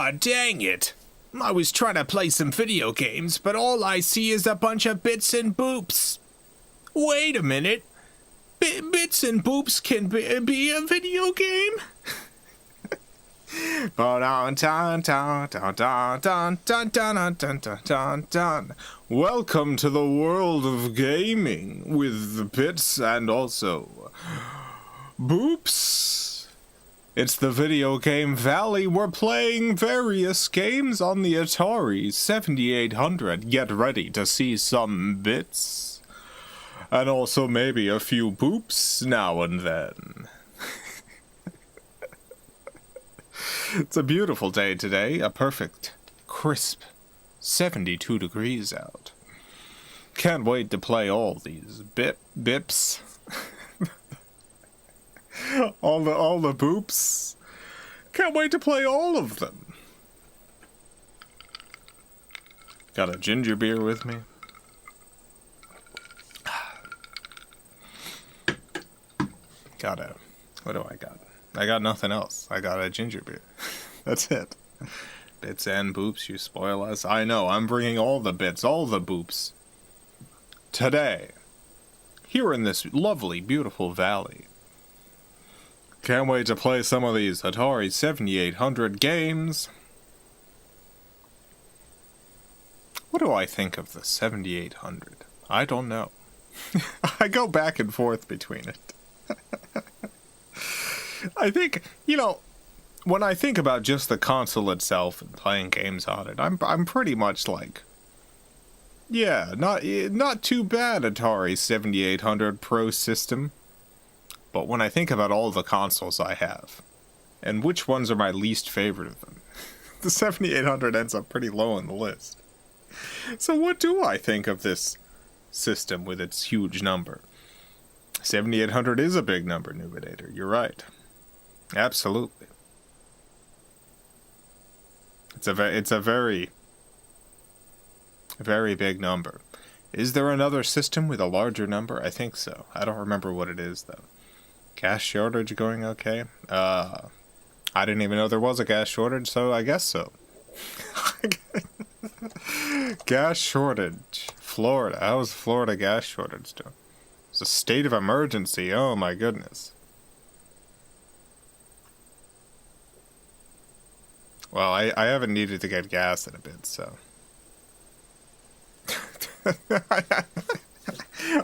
Aw, dang it. I was trying to play some video games, but all I see is a bunch of bits and boops. Wait a minute. Bits and boops can be a video game? Welcome to the world of gaming with bits and also boops. It's the video game valley. We're playing various games on the Atari 7800. Get ready to see some bits. And also maybe a few boops now and then. It's a beautiful day today. A perfect, crisp 72 degrees out. Can't wait to play all these bips. all the boops. Can't wait to play all of them. Got a ginger beer with me. What do I got? I got nothing else. I got a ginger beer. That's it. Bits and boops, you spoil us. I know, I'm bringing all the bits, all the boops. Today, here in this lovely, beautiful valley. Can't wait to play some of these Atari 7800 games. What do I think of the 7800? I don't know. I go back and forth between it. I think, when I think about just the console itself and playing games on it, I'm pretty much like, yeah, not too bad Atari 7800 Pro system. But when I think about all the consoles I have, and which ones are my least favorite of them, the 7800 ends up pretty low on the list. So what do I think of this system with its huge number? 7800 is a big number, Nubidator. You're right. Absolutely. It's a very, very big number. Is there another system with a larger number? I think so. I don't remember what it is, though. Gas shortage going okay? I didn't even know there was a gas shortage, so I guess so. Gas shortage. Florida. How's Florida gas shortage doing? It's a state of emergency. Oh my goodness. Well, I haven't needed to get gas in a bit, so.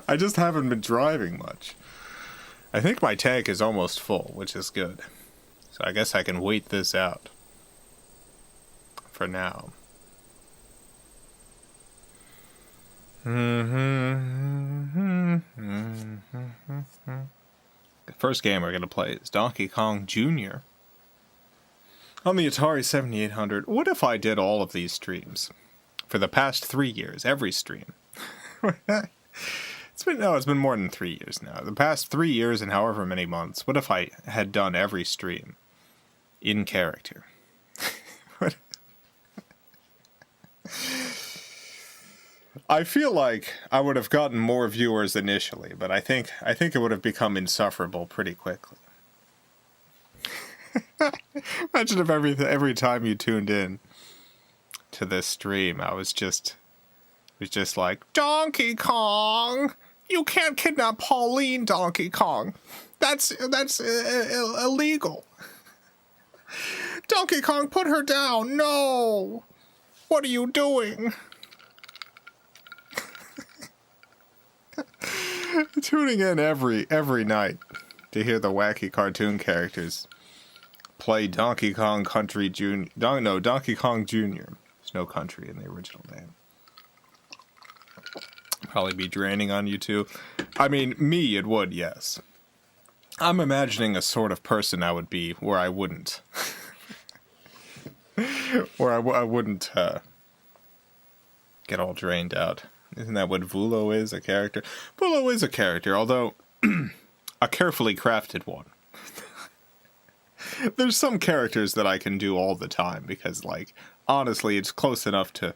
I just haven't been driving much. I think my tank is almost full, which is good. So I guess I can wait this out. For now. The first game we're going to play is Donkey Kong Jr. on the Atari 7800. What if I did all of these streams for the past 3 years, every stream? It's been more than 3 years now. The past 3 years and however many months. What if I had done every stream in character? I feel like I would have gotten more viewers initially, but I think it would have become insufferable pretty quickly. Imagine if every time you tuned in to this stream, it was just like, Donkey Kong, you can't kidnap Pauline, Donkey Kong. That's illegal. Donkey Kong, put her down. No. What are you doing? Tuning in every night to hear the wacky cartoon characters play Donkey Kong Country Jr. Donkey Kong Jr. There's no country in the original name. Probably be draining on you too. I mean, me, it would, yes. I'm imagining a sort of person I would be where I wouldn't. Where I wouldn't get all drained out. Isn't that what Vulo is, a character? Vulo is a character, although a carefully crafted one. There's some characters that I can do all the time because, like, honestly, it's close enough to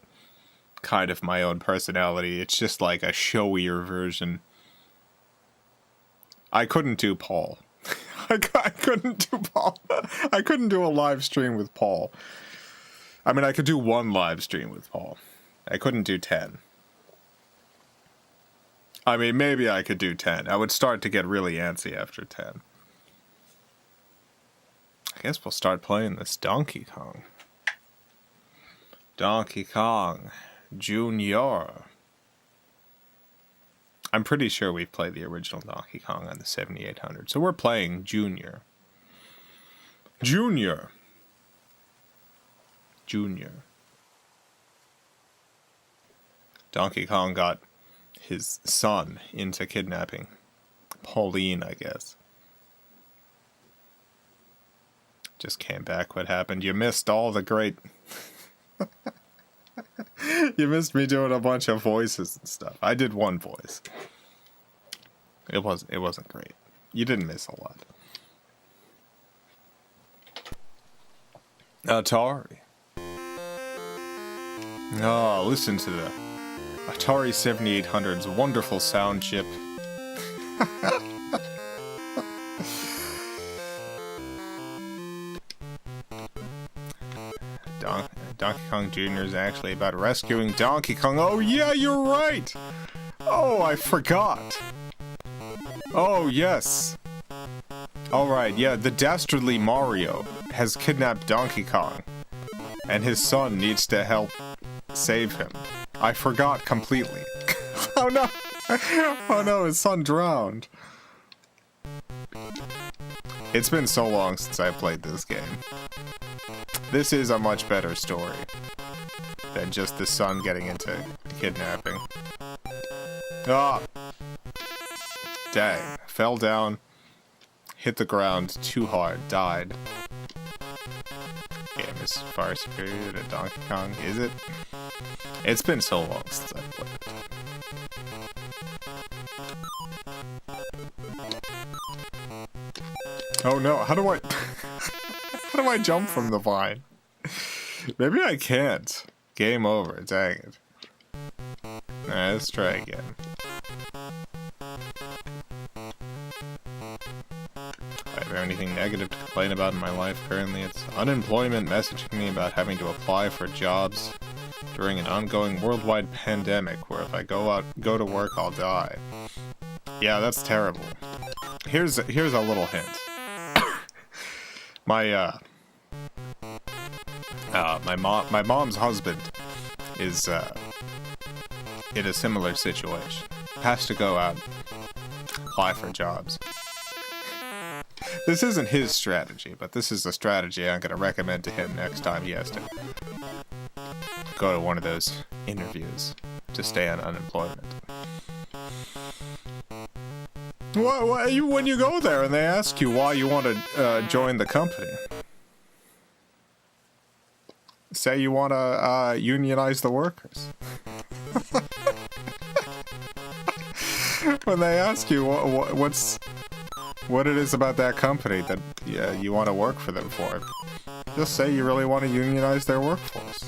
kind of my own personality. It's just like a showier version. I couldn't do Paul. I couldn't do Paul. I couldn't do a live stream with Paul. I mean, I could do 1 live stream with Paul. I couldn't do 10. I mean, maybe I could do 10. I would start to get really antsy after 10. I guess we'll start playing this Donkey Kong. Donkey Kong Jr. I'm pretty sure we've played the original Donkey Kong on the 7800. So we're playing Junior. Junior. Donkey Kong got his son into kidnapping Pauline, I guess. Just came back. What happened? You missed all the great... You missed me doing a bunch of voices and stuff. I did 1 voice. It wasn't great. You didn't miss a lot. Atari. Oh, listen to the Atari 7800's wonderful sound chip. Donkey Kong Jr. is actually about rescuing Donkey Kong. Oh yeah, you're right! Oh, I forgot. Oh, yes. Alright, yeah, the dastardly Mario has kidnapped Donkey Kong. And his son needs to help save him. I forgot completely. Oh no! Oh no, his son drowned. It's been so long since I played this game. This is a much better story than just the son getting into kidnapping. Ah! Dang. Fell down, hit the ground too hard, died. Game is far superior to Donkey Kong, is it? It's been so long since I've played it. Oh no, how do I... How do I jump from the vine? Maybe I can't. Game over, dang it. Alright, let's try again. If I have anything negative to complain about in my life currently, it's unemployment messaging me about having to apply for jobs during an ongoing worldwide pandemic where if I go to work, I'll die. Yeah, that's terrible. Here's a little hint. My mom's husband is in a similar situation. Has to go out, apply for jobs. This isn't his strategy, but this is a strategy I'm going to recommend to him next time he has to go to one of those interviews to stay on unemployment. When you go there and they ask you why you want to join the company, say you want to unionize the workers. When they ask you what it is about that company that you want to work for them for, just say you really want to unionize their workforce.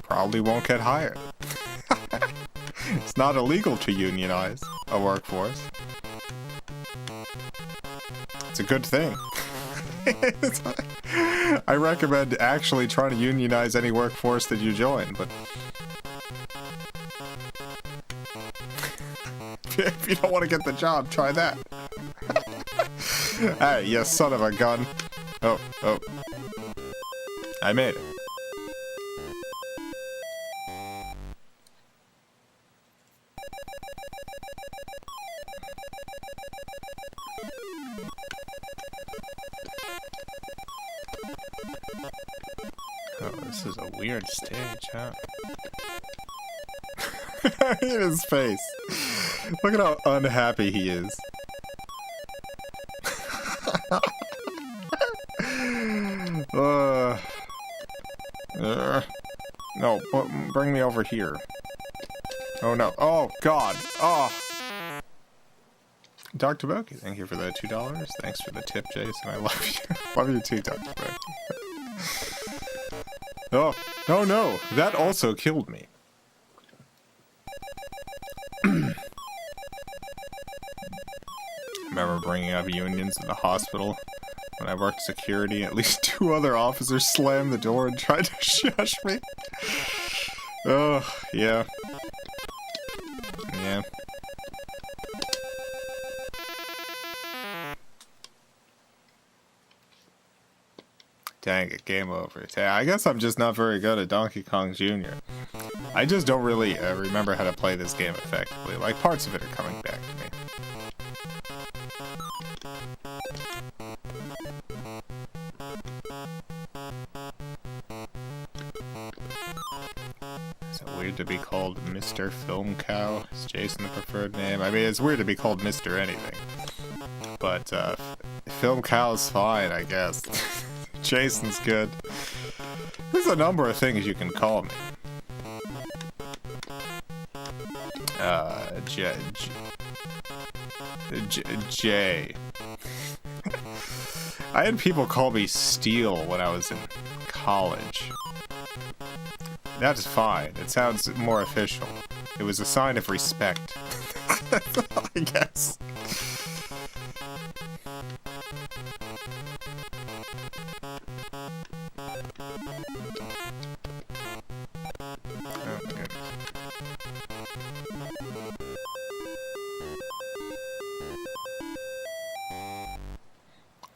Probably won't get hired. It's not illegal to unionize a workforce. It's a good thing. I recommend actually trying to unionize any workforce that you join, but if you don't want to get the job, try that. Hey, you son of a gun. Oh. I made it. Oh, this is a weird stage, huh? Look at his face. Look at how unhappy he is. No, bring me over here. Oh no. Oh, God. Oh. Dr. Boki, thank you for the $2. Thanks for the tip, Jason. I love you. Love you too, Dr. Boki. Oh, no. That also killed me. Remember bringing up unions in the hospital When I worked security, at least 2 other officers slammed the door and tried to shush me. Oh, yeah. Yeah. Dang it, game over. I guess I'm just not very good at Donkey Kong Jr. I just don't really remember how to play this game effectively. Like, parts of it are coming back to me. Is it weird to be called Mr. FilmCow? Is Jason the preferred name? I mean, it's weird to be called Mr. anything. But, FilmCow's fine, I guess. Jason's good. There's a number of things you can call me. Jay. I had people call me Steel when I was in college. That's fine. It sounds more official. It was a sign of respect. I guess.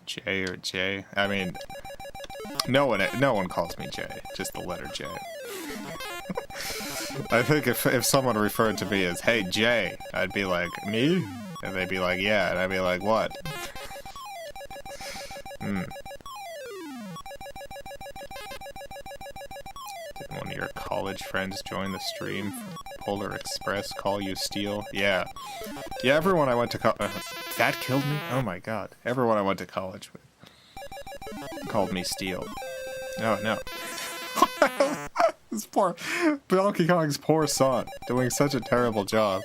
J or J? I mean, no one calls me J. Just the letter J. I think if someone referred to me as, "Hey Jay," I'd be like, "Me?" And they'd be like, "Yeah," and I'd be like, "What?" Did one of your college friends join the stream from Polar Express? Call you Steel? Yeah. Yeah, everyone I went to that killed me? Oh my god. Everyone I went to college with called me Steel. Oh no. This poor Donkey Kong's poor son, doing such a terrible job.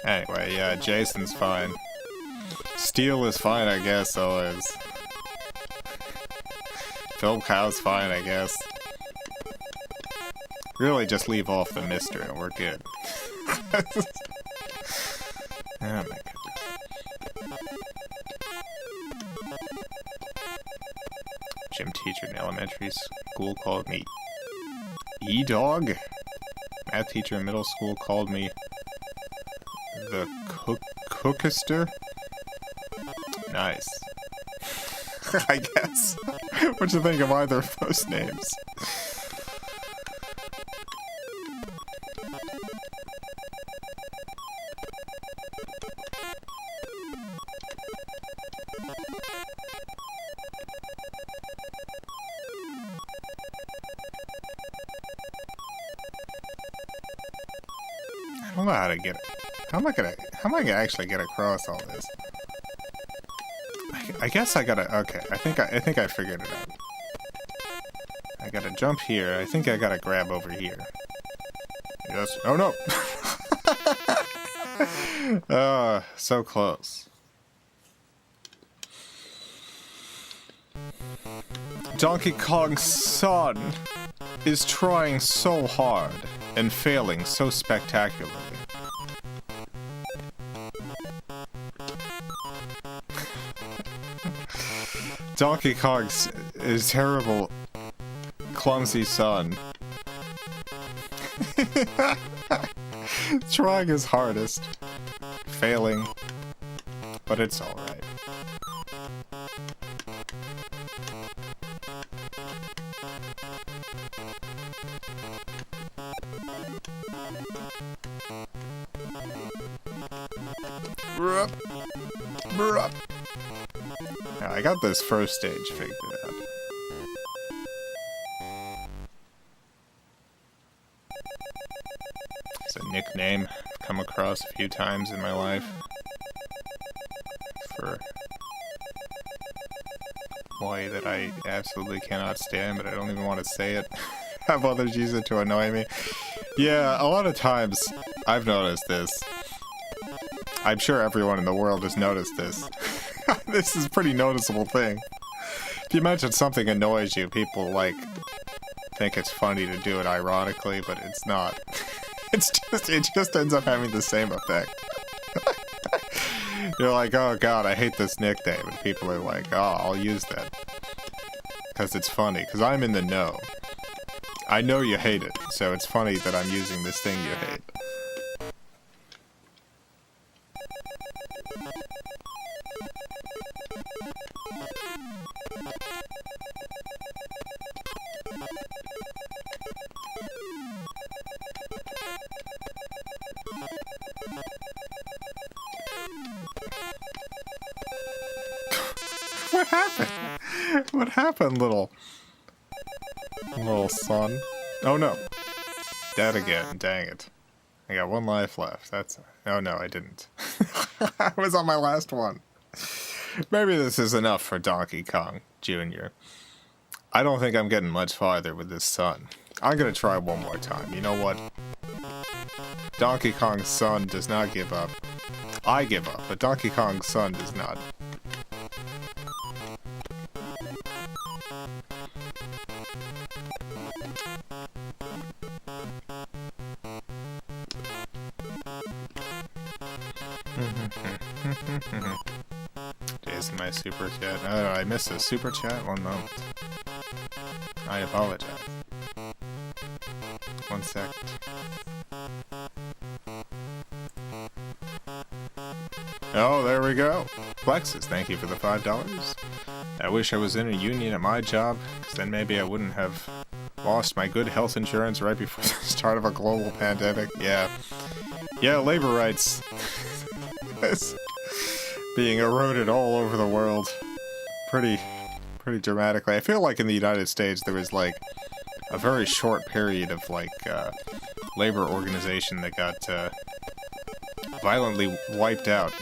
Anyway, yeah, Jason's fine. Steel is fine, I guess, so is. FilmCow's fine, I guess. Really, just leave off the Mister and we're good. Oh my goodness. Gym teacher in elementary school called me E-Dog. Math teacher in middle school called me the Cookister. Nice. I guess. What'd you think of either of those names? I don't know how to get it. How am I gonna actually get across all this? I guess I gotta, okay, I think I figured it out. I gotta jump here, I think I gotta grab over here. Yes, oh no! So close. Donkey Kong's son is trying so hard and failing so spectacularly. Donkey Kong's is terrible, clumsy son. Trying his hardest, failing, but it's alright. Bruh. Bruh. I got this first stage figured out. It's a nickname I've come across a few times in my life for a boy that I absolutely cannot stand, but I don't even want to say it. Have others use it to annoy me. Yeah, a lot of times I've noticed this. I'm sure everyone in the world has noticed this. This is a pretty noticeable thing. If you mention something annoys you, people, like, think it's funny to do it ironically, but it's not. It just ends up having the same effect. You're like, oh god, I hate this nickname, and people are like, oh, I'll use that. Because it's funny, because I'm in the know. I know you hate it, so it's funny that I'm using this thing you hate. What happened? What happened, little son? Oh no. Dead again, dang it. I got one life left, that's... Oh no, I didn't. I was on my last one. Maybe this is enough for Donkey Kong Jr. I don't think I'm getting much farther with this son. I'm gonna try one more time, you know what? Donkey Kong's son does not give up. I give up, but Donkey Kong's son does not. Jason, my super chat. Oh, I missed a super chat? One moment. I apologize. 1 second. Oh, there we go. Plexus, thank you for the $5. I wish I was in a union at my job, because then maybe I wouldn't have lost my good health insurance right before the start of a global pandemic. Yeah. Yeah, labor rights. It's being eroded all over the world. Pretty dramatically. I feel like in the United States there was like a very short period of like labor organization that got violently wiped out.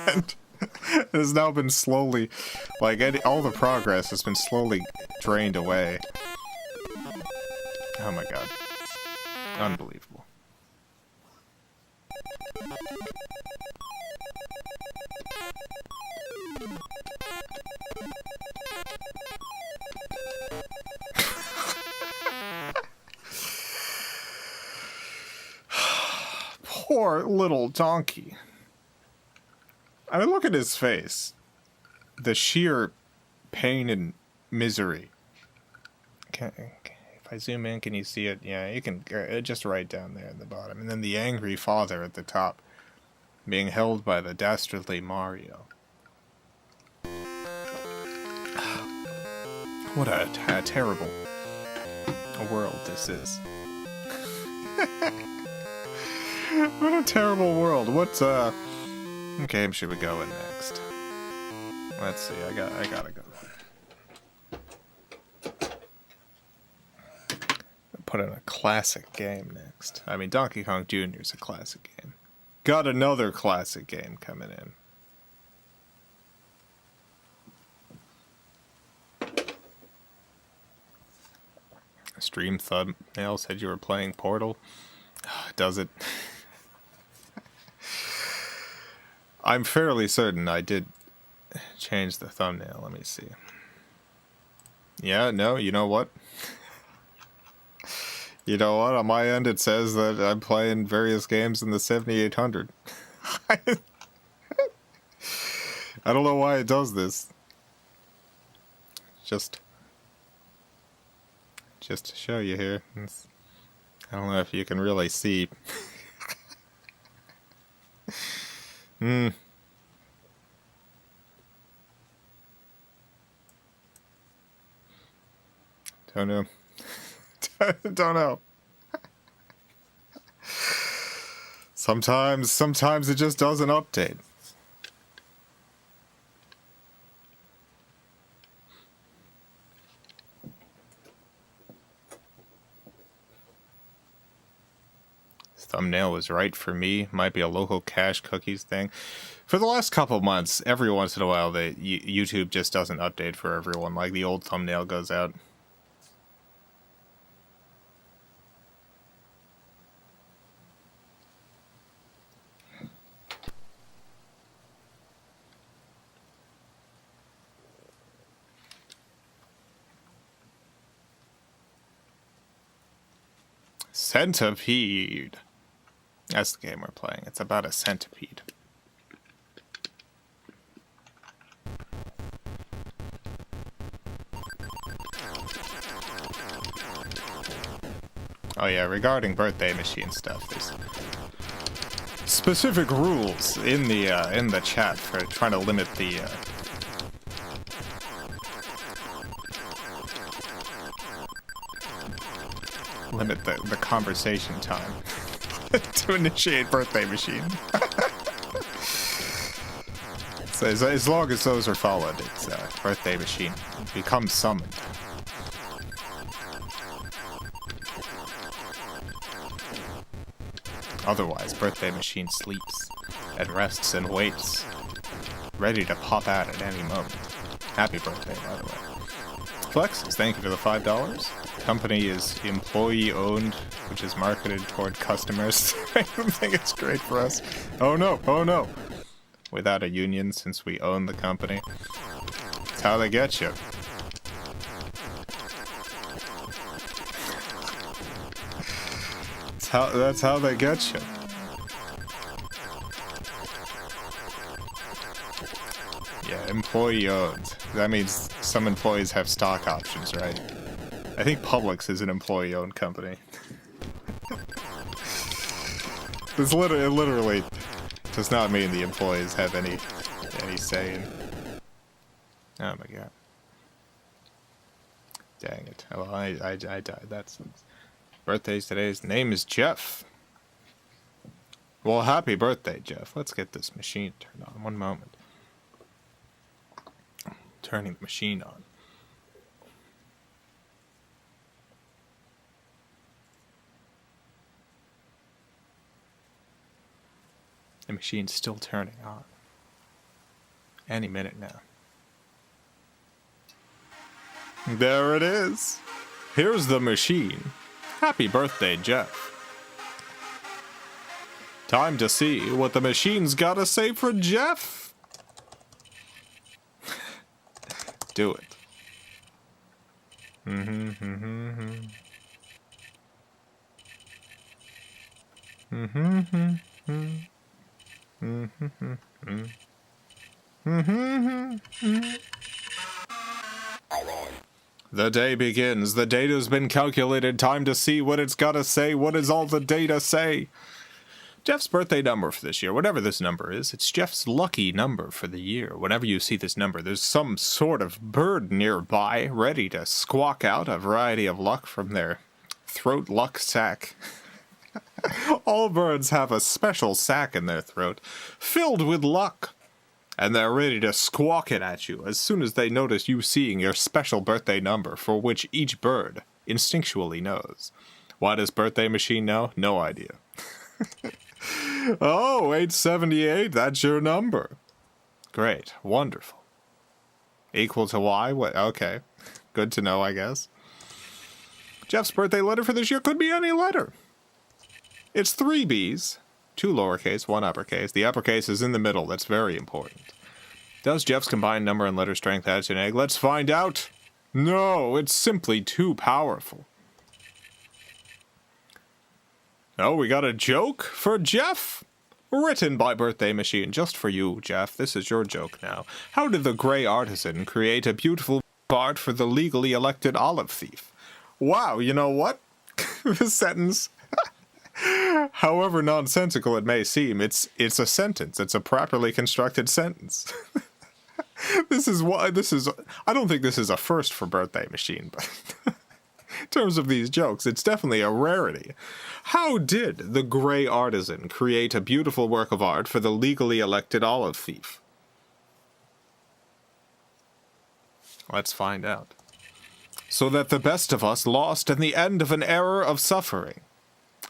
And it has now been slowly, like, all the progress has been slowly drained away. Oh my god. Unbelievable. Poor little donkey. I mean, look at his face. The sheer pain and misery. If I zoom in, can you see it? Yeah, you can, just right down there at the bottom. And then the angry father at the top, being held by the dastardly Mario. What a terrible world this is. What a terrible world. What game should we go in next? Let's see. I gotta go. Put in a classic game next. I mean, Donkey Kong Jr. is a classic game. Got another classic game coming in. Stream thumbnail said you were playing Portal. Does it? I'm fairly certain I did change the thumbnail. Let me see. Yeah, no, you know what? You know what? On my end, it says that I'm playing various games in the 7800. I don't know why it does this. Just to show you here. I don't know if you can really see. Don't know. Don't know. Sometimes it just doesn't update. Thumbnail was right for me. Might be a local cache cookies thing. For the last couple months, every once in a while, YouTube just doesn't update for everyone. Like the old thumbnail goes out. Centipede. That's the game we're playing. It's about a centipede. Oh yeah, regarding birthday machine stuff, there's specific rules in the chat for trying to limit the conversation time to initiate birthday machine. So as long as those are followed, it's birthday machine becomes summoned. Otherwise, birthday machine sleeps and rests and waits, ready to pop out at any moment. Happy birthday, by the way. Flexes, thank you for the $5. Company is employee-owned, which is marketed toward customers. I don't think it's great for us. Oh no, oh no. Without a union, since we own the company. That's how they get you. That's how they get you. Yeah, employee owned. That means some employees have stock options, right? I think Publix is an employee owned company. It literally does not mean the employees have any say in. Oh my god. Dang it. Oh, I died. That's birthday's today's name is Jeff. Well, happy birthday, Jeff. Let's get this machine turned on. One moment. Turning the machine on. The machine's still turning on. Any minute now. There it is. Here's the machine. Happy birthday, Jeff. Time to see what the machine's gotta say for Jeff. Do it. The day begins. The data's been calculated. Time to see what it's gotta say. What does all the data say? Jeff's birthday number for this year, whatever this number is, it's Jeff's lucky number for the year. Whenever you see this number, there's some sort of bird nearby, ready to squawk out a variety of luck from their throat luck sack. All birds have a special sack in their throat, filled with luck. And they're ready to squawk it at you as soon as they notice you seeing your special birthday number, for which each bird instinctually knows. Why does birthday machine know? No idea. Oh, 878, that's your number. Great, wonderful. Equal to Y? What? Okay, good to know, I guess. Jeff's birthday letter for this year could be any letter. It's 3 B's, 2 lowercase, 1 uppercase. The uppercase is in the middle, that's very important. Does Jeff's combined number and letter strength hatch an egg? Let's find out. No, it's simply too powerful. Oh, we got a joke for Jeff? Written by Birthday Machine. Just for you, Jeff. This is your joke now. How did the gray artisan create a beautiful art for the legally elected olive thief? Wow, you know what? This sentence, however nonsensical it may seem, it's a sentence. It's a properly constructed sentence. I don't think this is a first for Birthday Machine, but in terms of these jokes, it's definitely a rarity. How did the gray artisan create a beautiful work of art for the legally elected olive thief? Let's find out. So that the best of us lost in the end of an era of suffering.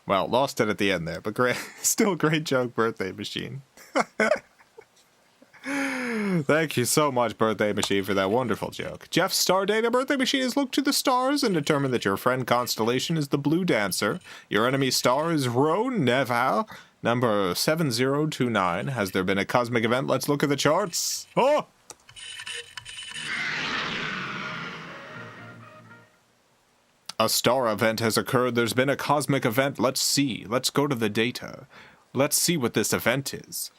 Well, lost it at the end there, but great, still great joke, Birthday Machine. Thank you so much, Birthday Machine, for that wonderful joke. Jeff's star data. Birthday Machine has looked to the stars and determined that your friend Constellation is the Blue Dancer. Your enemy star is Ro Neval, number 7029. Has there been a cosmic event? Let's look at the charts. Oh! A star event has occurred. There's been a cosmic event. Let's see. Let's go to the data. Let's see what this event is.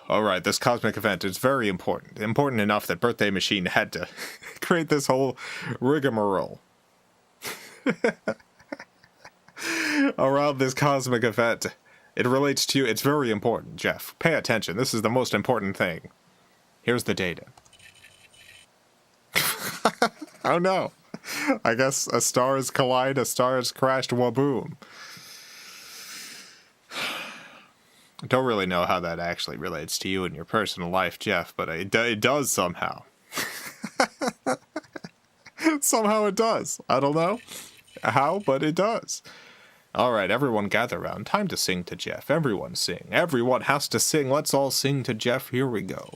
Alright, this cosmic event is very important. Important enough that Birthday Machine had to create this whole rigmarole around this cosmic event. It relates to you. It's very important, Jeff. Pay attention. This is the most important thing. Here's the data. Oh no. I guess a stars collide, a stars crashed, waboom. Don't really know how that actually relates to you in your personal life, Jeff, but it does somehow. Somehow it does. I don't know how, but it does. All right, everyone gather around. Time to sing to Jeff. Everyone sing. Everyone has to sing. Let's all sing to Jeff. Here we go.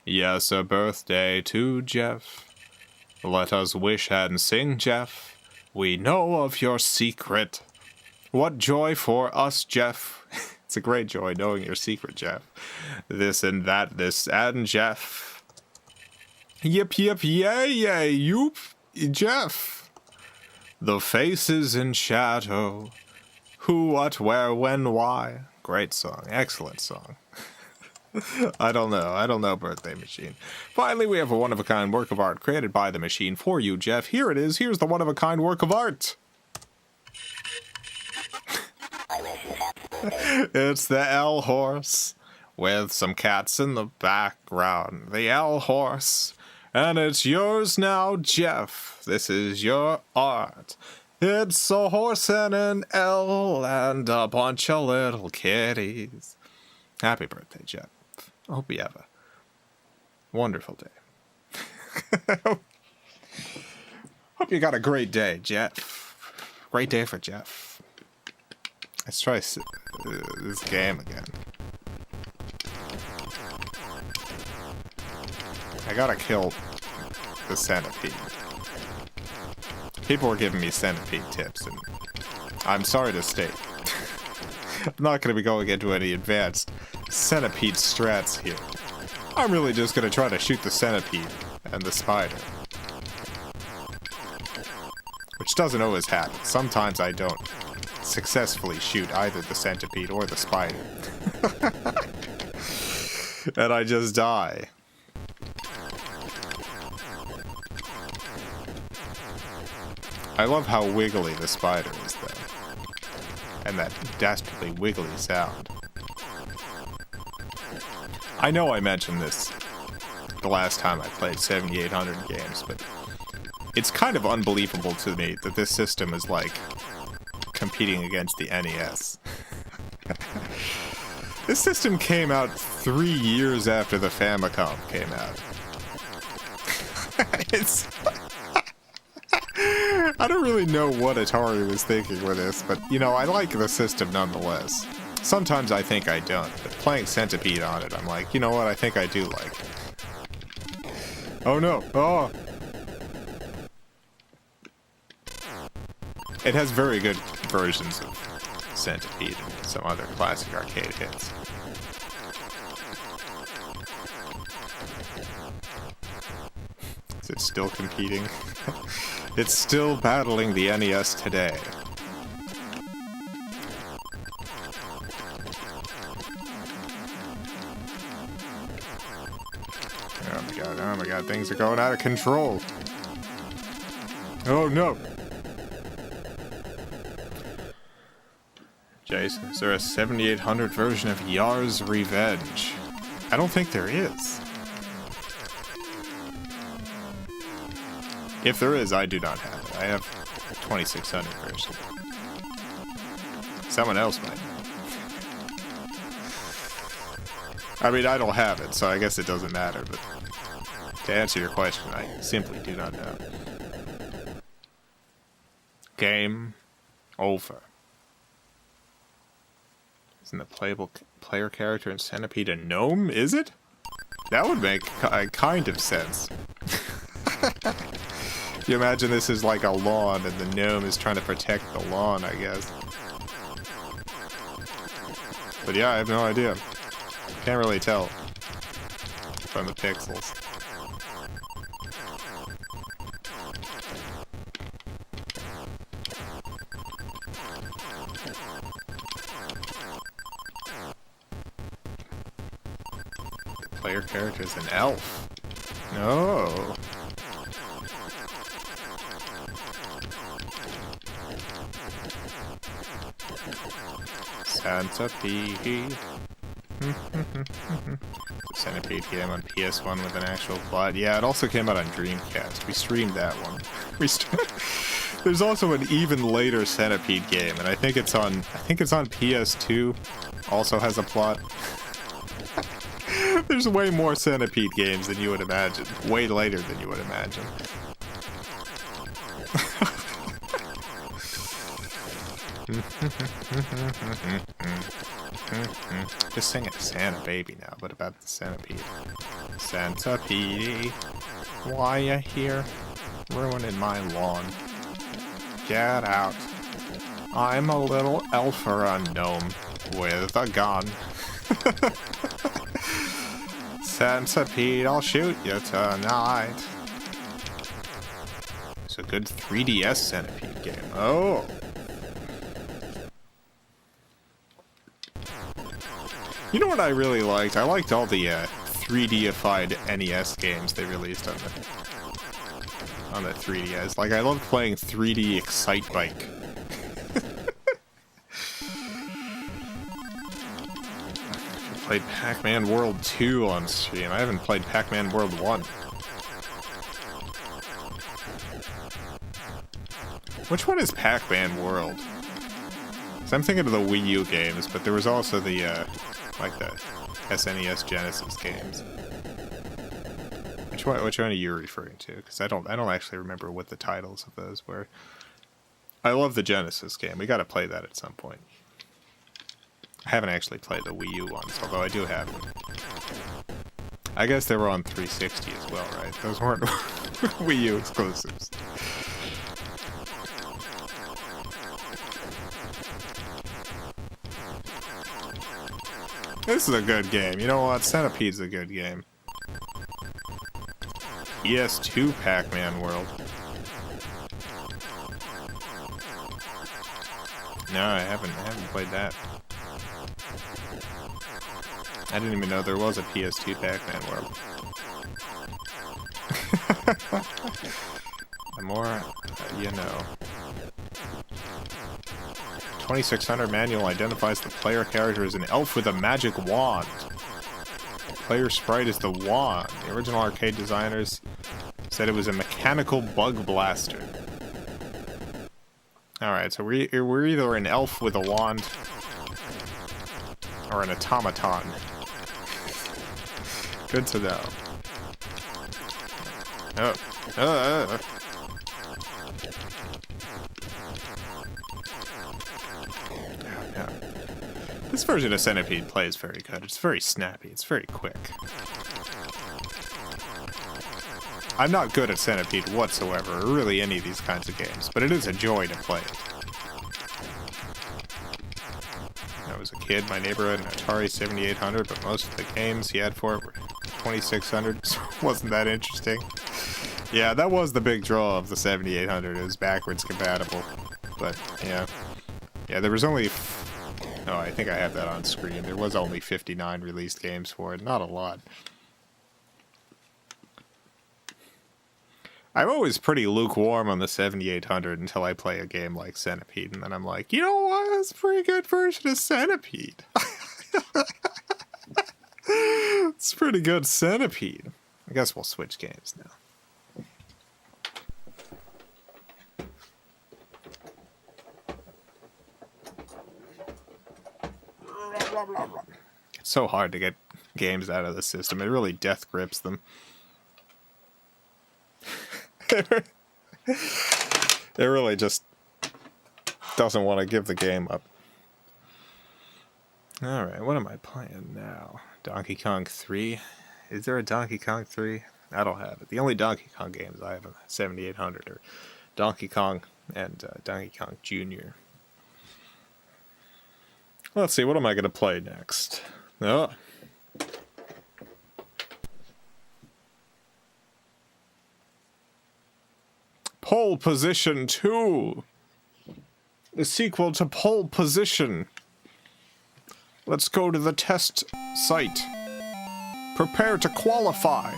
Yes, a birthday to Jeff. Let us wish and sing, Jeff. We know of your secret. What joy for us, Jeff. It's a great joy knowing your secret, Jeff. This and that, this and Jeff. Yip, yip, yay, yay, yoop, Jeff. The faces in shadow. Who, what, where, when, why. Great song. Excellent song. I don't know, Birthday Machine. Finally, we have a one-of-a-kind work of art created by the machine for you, Jeff. Here it is. Here's the one-of-a-kind work of art. It's the L horse with some cats in the background. The L horse. And it's yours now, Jeff. This is your art. It's a horse and an L and a bunch of little kitties. Happy birthday, Jeff. I hope you have a wonderful day. Hope you got a great day, Jeff. Great day for Jeff. Let's try this game again. I gotta kill the centipede. People were giving me centipede tips, and I'm sorry to state, I'm not going to be going into any advanced centipede strats here. I'm really just going to try to shoot the centipede and the spider. Which doesn't always happen. Sometimes I don't successfully shoot either the centipede or the spider. And I just die. I love how wiggly the spider is, though. And that dastardly wiggly sound. I know I mentioned this the last time I played 7800 games, but it's kind of unbelievable to me that this system is like competing against the NES. This system came out 3 years after the Famicom came out. It's... I don't really know what Atari was thinking with this, but, you know, I like the system nonetheless. Sometimes I think I don't, but playing Centipede on it, I'm like, you know what, I think I do like it. Oh no, oh! It has very good versions of Centipede and some other classic arcade hits. Is it still competing? It's still battling the NES today. Oh my god, things are going out of control. Oh no! Jason, is there a 7800 version of Yar's Revenge? I don't think there is. If there is, I do not have it. I have a 2600 version. Someone else might. I mean, I don't have it, so I guess it doesn't matter, but to answer your question, I simply do not know. Game over. Isn't the playable player character in Centipede a gnome, is it? That would make kind of sense. You imagine this is like a lawn and the gnome is trying to protect the lawn, I guess. But yeah, I have no idea. Can't really tell from the pixels. Player character is an elf. No. Centipede. Centipede game on PS1 with an actual plot. Yeah, it also came out on Dreamcast. We streamed that one. There's also an even later Centipede game, and I think it's on PS2. Also has a plot. There's way more Centipede games than you would imagine. Way later than you would imagine. Just sing it Santa Baby now, but about the centipede. Centipede, why you here? Ruining my lawn. Get out. I'm a little elf or a gnome with a gun. Centipede, I'll shoot you tonight. It's a good 3DS Centipede game. Oh. You know what I really liked? I liked all the 3D-ified NES games they released on the 3DS. Like, I loved playing 3D Excite Bike. I played Pac-Man World 2 on stream. I haven't played Pac-Man World 1. Which one is Pac-Man World? 'Cause I'm thinking of the Wii U games, but there was also the, like the SNES Genesis games. Which one are you referring to? Because I don't actually remember what the titles of those were. I love the Genesis game. We got to play that at some point. I haven't actually played the Wii U ones, although I do have them. I guess they were on 360 as well, right? Those weren't Wii U exclusives. This is a good game. You know what? Centipede's a good game. PS2 Pac-Man World. No, I haven't played that. I didn't even know there was a PS2 Pac-Man World. The more you know. 2600 manual identifies the player character as an elf with a magic wand. The player sprite is the wand. The original arcade designers said it was a mechanical bug blaster. Alright, so we're either an elf with a wand or an automaton. Good to know. Yeah. This version of Centipede plays very good. It's very snappy. It's very quick. I'm not good at Centipede whatsoever, or really any of these kinds of games, but it is a joy to play it. When I was a kid, my neighbor had an Atari 7800, but most of the games he had for it were 2600, so it wasn't that interesting. Yeah, that was the big draw of the 7800. It was backwards compatible, but yeah. Yeah, there was only... Oh, I think I have that on screen. There was only 59 released games for it. Not a lot. I'm always pretty lukewarm on the 7800 until I play a game like Centipede, and then I'm like, you know what? That's a pretty good version of Centipede. It's a pretty good Centipede. I guess we'll switch games now. It's so hard to get games out of the system. It really death grips them. It really just doesn't want to give the game up. Alright, what am I playing now? Donkey Kong 3? Is there a Donkey Kong 3? I don't have it. The only Donkey Kong games I have on 7800 are Donkey Kong and Donkey Kong Jr. Let's see, what am I going to play next? Oh. Pole Position 2! The sequel to Pole Position. Let's go to the test site. Prepare to qualify.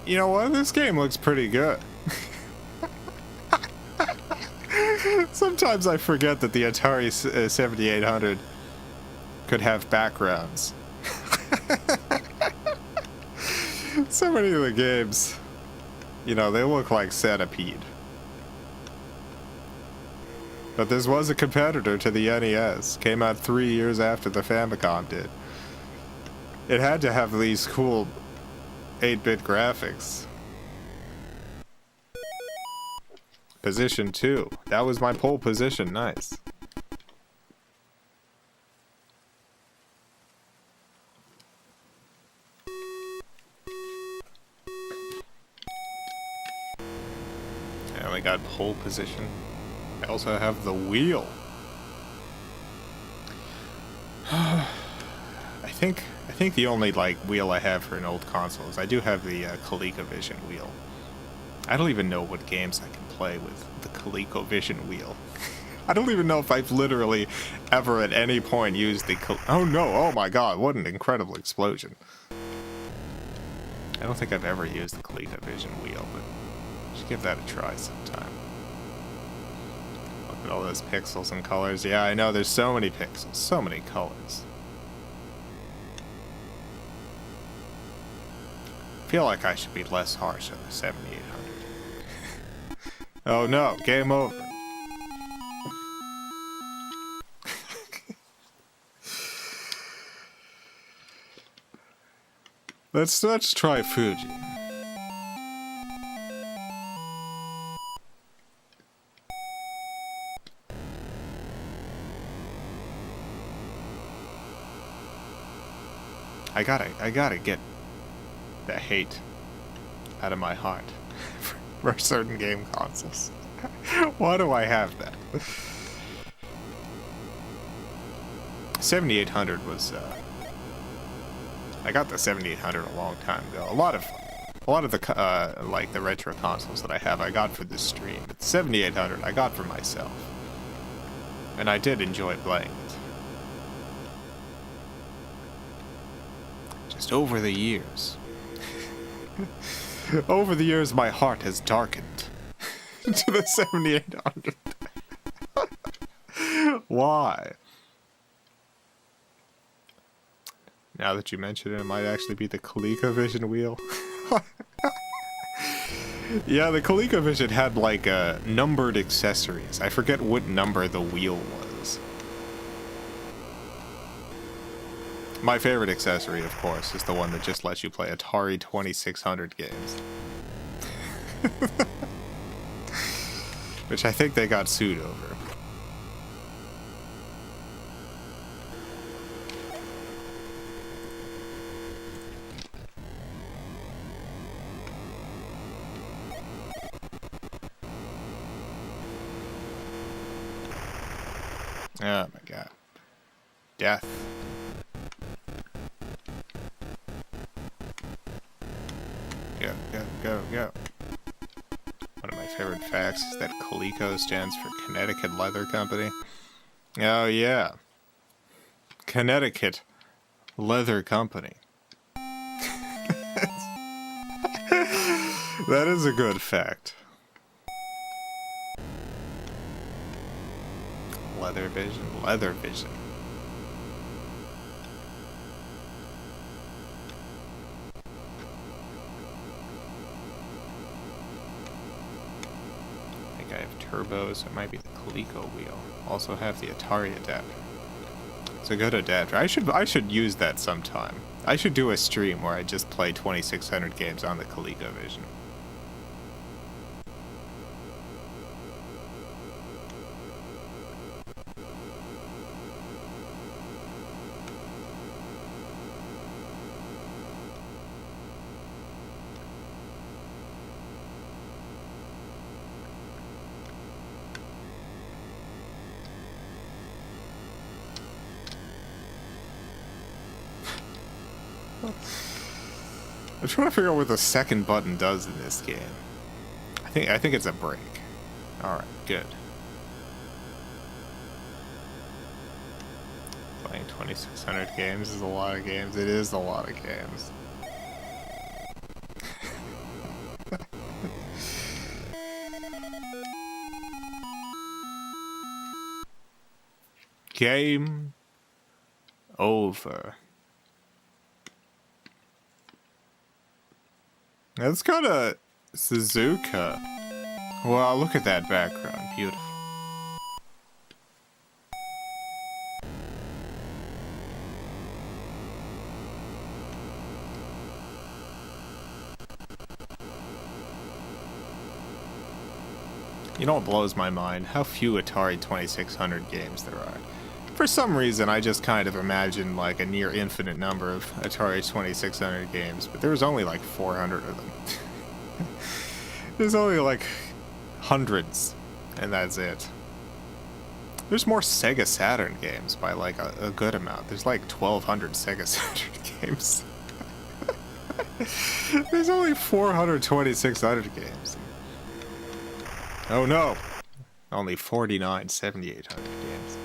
You know what? This game looks pretty good. Sometimes I forget that the Atari 7800 could have backgrounds. So many of the games, you know, they look like Centipede. But this was a competitor to the NES. Came out 3 years after the Famicom did. It had to have these cool 8-bit graphics. Position 2. That was my pole position. Nice. I only got pole position. I also have the wheel. I think the only like wheel I have for an old console is I do have the ColecoVision wheel. I don't even know what games I can play with the ColecoVision wheel. I don't even know if I've literally ever at any point used the oh no, oh my god, what an incredible explosion. I don't think I've ever used the ColecoVision wheel, but I should give that a try sometime. Look at all those pixels and colors. Yeah, I know, there's so many pixels, so many colors. I feel like I should be less harsh on the 7800. Oh no, game over. Let's try Fuji. I gotta get the hate out of my heart for certain game consoles. Why do I have that? 7800 was I got the 7800 a long time ago. A lot of the like the retro consoles that I have I got for this stream, but the 7800 I got for myself. And I did enjoy playing it. Just over the years. Over the years, my heart has darkened to the 7800. Why? Now that you mention it, it might actually be the ColecoVision wheel. Yeah, the ColecoVision had like numbered accessories. I forget what number the wheel was. My favorite accessory, of course, is the one that just lets you play Atari 2600 games. Which I think they got sued over. Oh my god. Death. Go, go, go, go. One of my favorite facts is that Coleco stands for Connecticut Leather Company. Oh yeah. Connecticut Leather Company. That is a good fact. Leather Vision, Leather Vision. I think I have turbos. It might be the Coleco wheel. Also have the Atari adapter. It's a good adapter. I should use that sometime. I should do a stream where I just play 2600 games on the ColecoVision. I'm trying to figure out what the second button does in this game. I think it's a break. Alright, good. Playing 2,600 games is a lot of games. It is a lot of games. Game over. Let's go to Suzuka. Wow, look at that background. Beautiful. You know what blows my mind? How few Atari 2600 games there are. For some reason, I just kind of imagine like a near infinite number of Atari 2600 games, but there was only like 400 of them. There's only like hundreds, and that's it. There's more Sega Saturn games by like a good amount. There's like 1,200 Sega Saturn games. There's only 400 2,600 games. Oh no! Only 49 7,800 games.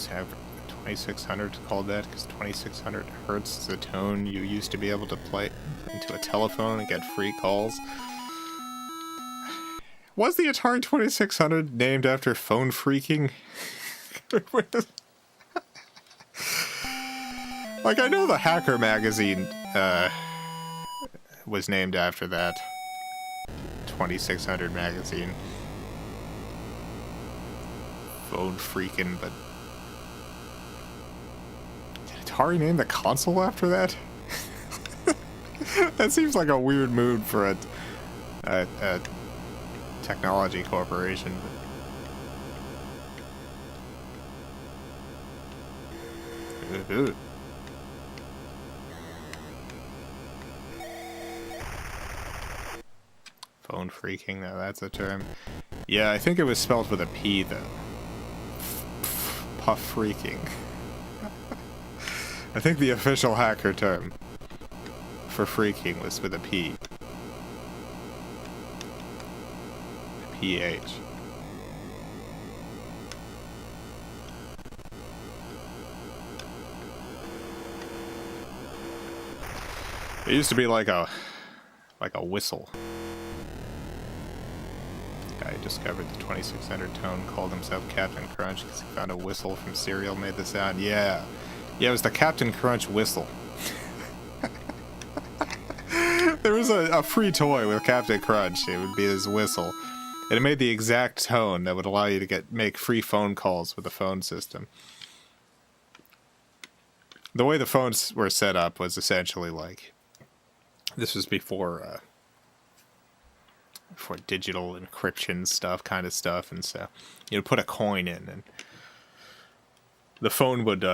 Have 2,600 called that because 2,600 hertz is the tone you used to be able to play into a telephone and get free calls. Was the Atari 2600 named after phone freaking? Like, I know the Hacker magazine was named after that 2,600 magazine. Phone freaking, but Atari named the console after that? That seems like a weird mood for a technology corporation. Ooh. Phone freaking, now that's a term. Yeah, I think it was spelled with a P though. Puff freaking. I think the official hacker term for freaking was with a P. PH. It used to be like a whistle. The guy who discovered the 2600 tone called himself Captain Crunch because he found a whistle from cereal made the sound. Yeah. Yeah, it was the Captain Crunch whistle. There was a free toy with Captain Crunch. It would be his whistle. And it made the exact tone that would allow you to make free phone calls with the phone system. The way the phones were set up was essentially like... This was before digital encryption kind of stuff. And so you'd put a coin in and the phone would...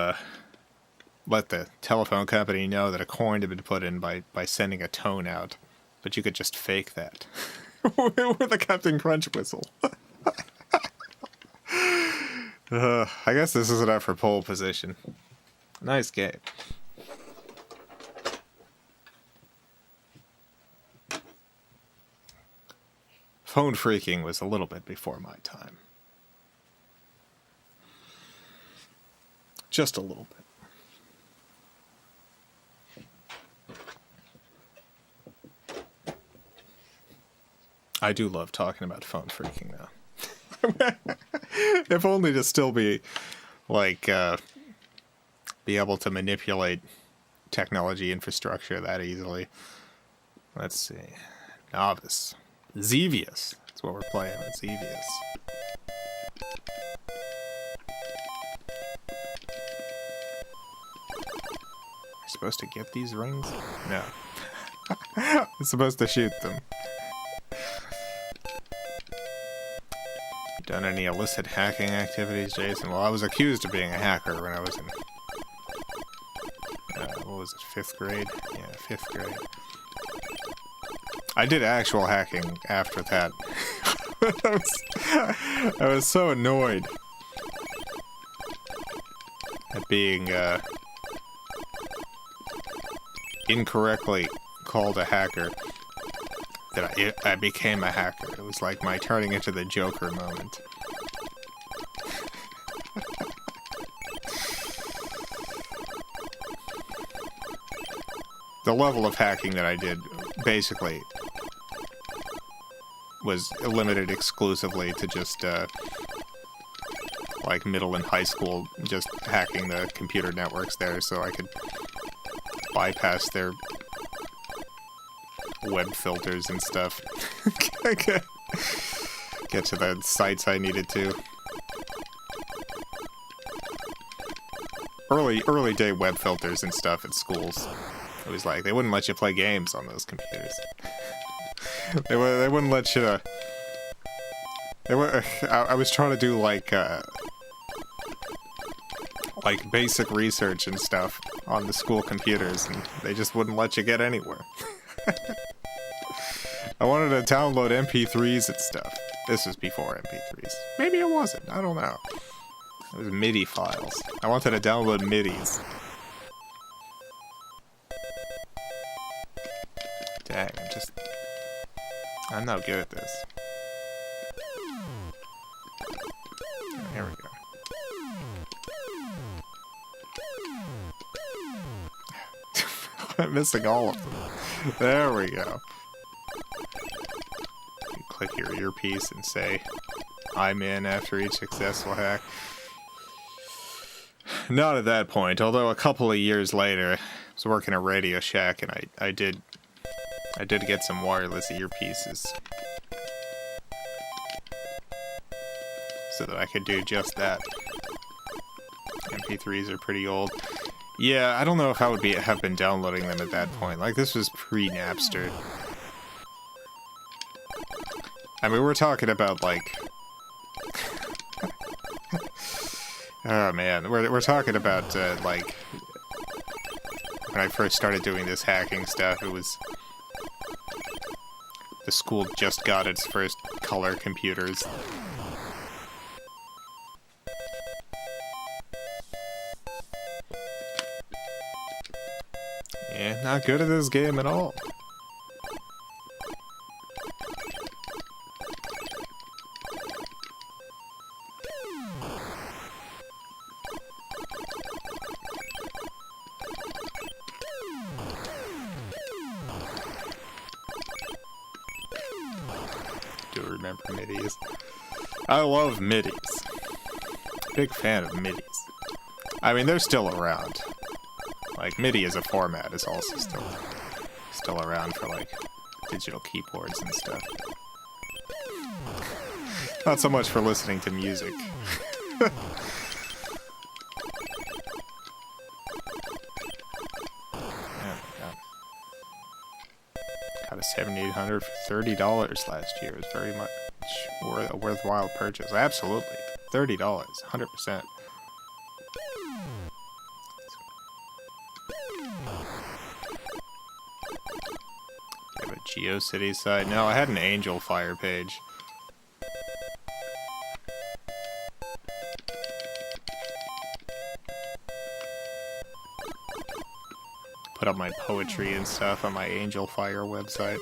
let the telephone company know that a coin had been put in by sending a tone out. But you could just fake that. With a Captain Crunch whistle. I guess this is enough for pole position. Nice game. Phone freaking was a little bit before my time. Just a little bit. I do love talking about phone freaking now. If only to still be, like, be able to manipulate technology infrastructure that easily. Let's see. Novice. Xevious. That's what we're playing with, Xevious. Am I supposed to get these rings? No. I'm supposed to shoot them. Done any illicit hacking activities, Jason? Well, I was accused of being a hacker when I was in what was it, 5th grade? Yeah, 5th grade. I did actual hacking after that. I was so annoyed at being incorrectly called a hacker that I became a hacker. It was like my turning into the Joker moment. The level of hacking that I did basically was limited exclusively to just like middle and high school, just hacking the computer networks there so I could bypass their web filters and stuff. Get to the sites I needed to. Early day web filters and stuff at schools. It was like, they wouldn't let you play games on those computers. They wouldn't let you... I was trying to do, like basic research and stuff on the school computers, and they just wouldn't let you get anywhere. I wanted to download MP3s and stuff. This was before MP3s. Maybe it wasn't. I don't know. It was MIDI files. I wanted to download MIDIs. Dang, I'm not good at this. Oh, here we go. I'm missing all of them. There we go. You click your earpiece and say, I'm in after each successful hack. Not at that point, although a couple of years later, I was working at Radio Shack and I did get some wireless earpieces so that I could do just that. MP3s are pretty old. Yeah, I don't know if I would have been downloading them at that point. Like, this was pre-Napster. I mean, we're talking about, like... oh, man. We're talking about, like... when I first started doing this hacking stuff, it was... the school just got its first color computers. Yeah, not good at this game at all. Do remember midis. I love midis. Big fan of midis. I mean, they're still around. Like, MIDI as a format is also still around for, like, digital keyboards and stuff. Not so much for listening to music. Got a 7800 for $30 last year. It was very much a worthwhile purchase. Absolutely. $30, 100%. You have a GeoCities site? No, I had an Angel Fire page. Put up my poetry and stuff on my Angel Fire website.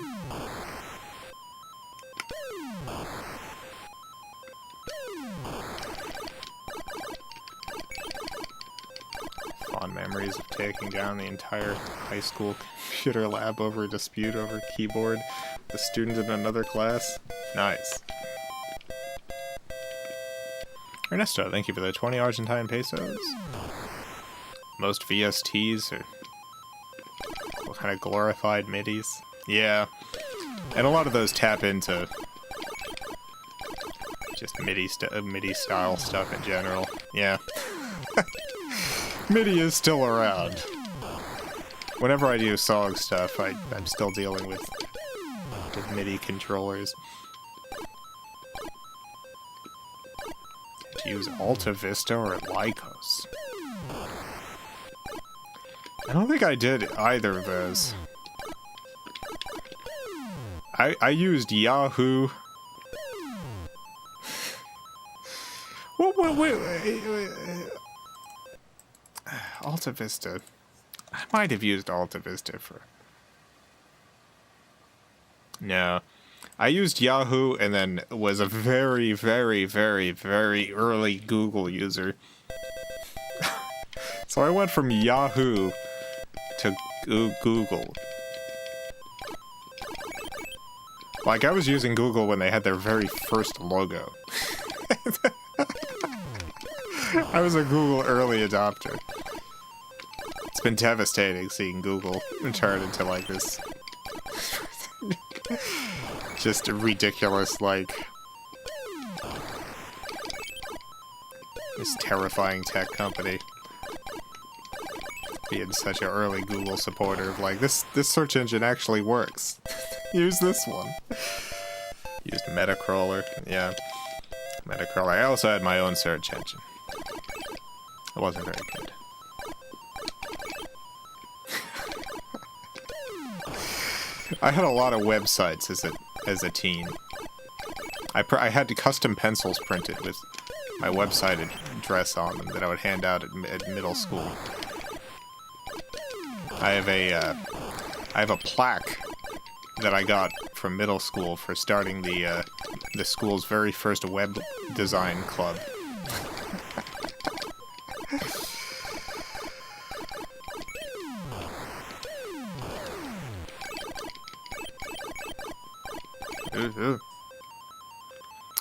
Fond memories of taking down the entire high school computer lab over a dispute over keyboard with a student in another class. Nice. Ernesto, thank you for the 20 Argentine pesos. Most VSTs are kind of glorified midis. Yeah. And a lot of those tap into just MIDI style stuff in general. Yeah. MIDI is still around. Whenever I do song stuff, I'm still dealing with MIDI controllers. To use Alta Vista or Lycos. I don't think I did either of those. I used Yahoo. Wait. Alta Vista. I might have used Alta Vista for... No. I used Yahoo and then was a very, very, very, very early Google user. So I went from Yahoo to Google. Like, I was using Google when they had their very first logo. I was a Google early adopter. It's been devastating seeing Google turn into, like, this... just a ridiculous, like... this terrifying tech company. Being such an early Google supporter of, like, this search engine actually works. Use this one. Used Metacrawler. Yeah. Metacrawler. I also had my own search engine. It wasn't very good. I had a lot of websites as a teen. I had custom pencils printed with my website address on them that I would hand out at middle school. I have a plaque that I got from middle school for starting the school's very first web design club. Ooh.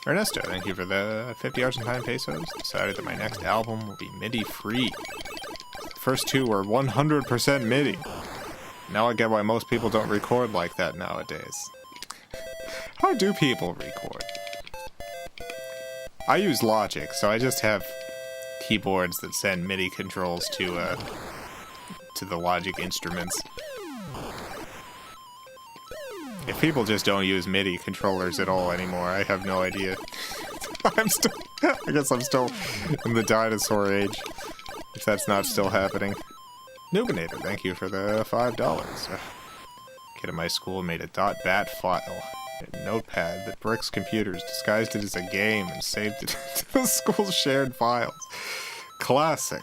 Ernesto, thank you for the 50 Argentine pesos. Decided that my next album will be MIDI free. The first two were 100% MIDI. Now I get why most people don't record like that nowadays. How do people record? I use Logic, so I just have keyboards that send MIDI controls to the Logic instruments. If people just don't use MIDI controllers at all anymore, I have no idea. I guess I'm still in the dinosaur age, if that's not still happening. Nubinator, thank you for the $5. Kid at my school made a .bat file, a notepad that bricks computers, disguised it as a game, and saved it to the school's shared files. Classic.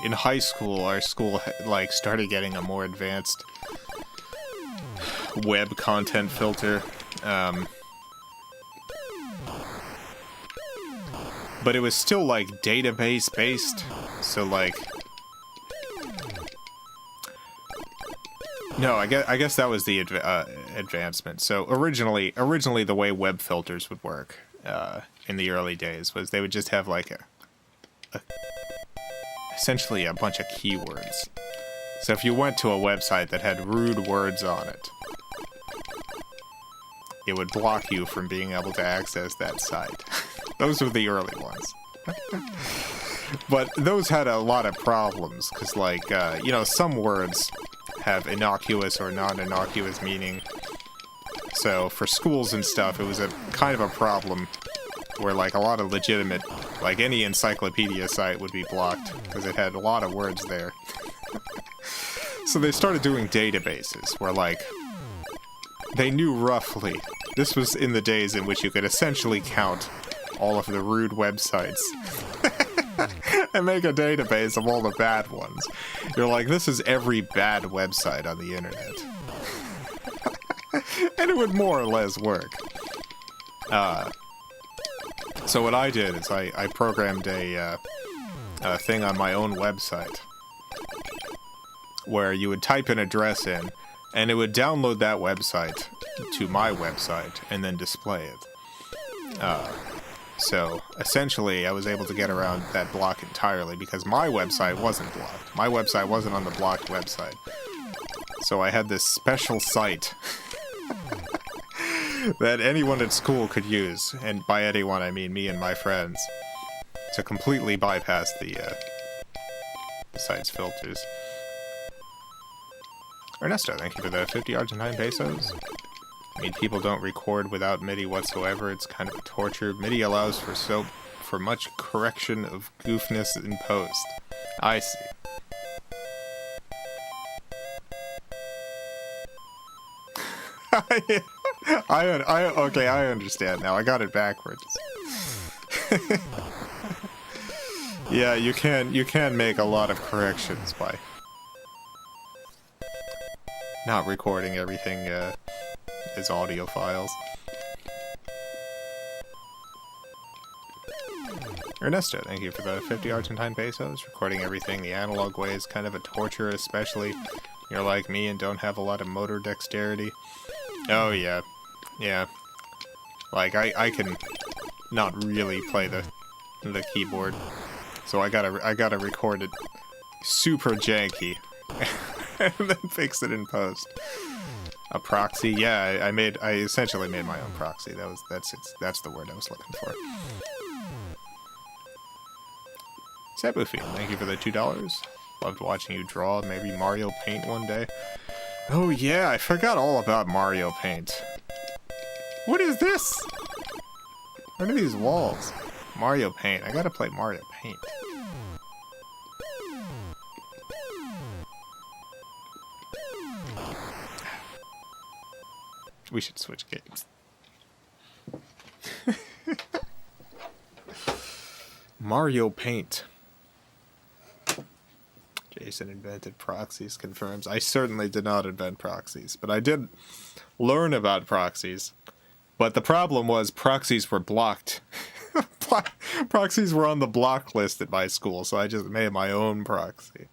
In high school, our school, like, started getting a more advanced web content filter. But it was still, like, database-based, so, like... No, I guess that was the advancement. So, originally the way web filters would work, in the early days, was they would just have, like, essentially a bunch of keywords. So if you went to a website that had rude words on it, it would block you from being able to access that site. Those were the early ones. But those had a lot of problems, because, like, you know, some words have innocuous or non-innocuous meaning. So for schools and stuff, it was a kind of a problem where, like, a lot of legitimate, like, any encyclopedia site would be blocked because it had a lot of words there. So they started doing databases where, like, they knew roughly. This was in the days in which you could essentially count all of the rude websites and make a database of all the bad ones. You're like, this is every bad website on the internet. And it would more or less work. So what I did is I programmed a thing on my own website where you would type an address in, and it would download that website to my website and then display it. So essentially, I was able to get around that block entirely because my website wasn't blocked. My website wasn't on the blocked website. So I had this special site that anyone at school could use, and by anyone I mean me and my friends, to completely bypass the site's filters. Ernesto, thank you for the 50 Argentine pesos. I mean, people don't record without MIDI whatsoever. It's kind of a torture. MIDI allows for much correction of goofness in post. I see. Okay, I understand now. I got it backwards. Yeah, you can make a lot of corrections by not recording everything as audio files. Ernesto, thank you for the 50 Argentine pesos. Recording everything the analog way is kind of a torture, especially you're like me and don't have a lot of motor dexterity. Oh yeah. Yeah. Like I can not really play the keyboard. So I gotta record it super janky and then fix it in post. A proxy, yeah, I essentially made my own proxy. That's the word I was looking for. Sabufi, thank you for the $2. Loved watching you draw maybe Mario Paint one day. Oh yeah, I forgot all about Mario Paint. What is this? What are these walls? Mario Paint. I gotta play Mario Paint. We should switch games. Mario Paint. Jason invented proxies, confirms. I certainly did not invent proxies, but I did learn about proxies. But the problem was proxies were blocked. Proxies were on the block list at my school, so I just made my own proxy.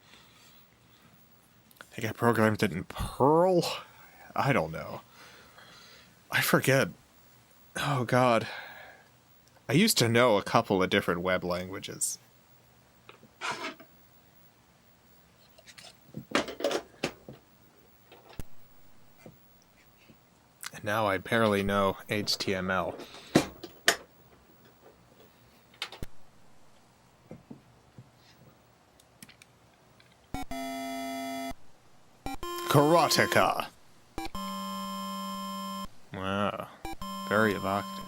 I think I programmed it in Perl? I don't know. I forget. Oh god. I used to know a couple of different web languages. And now I barely know HTML. Karateka. Wow. Very evocative.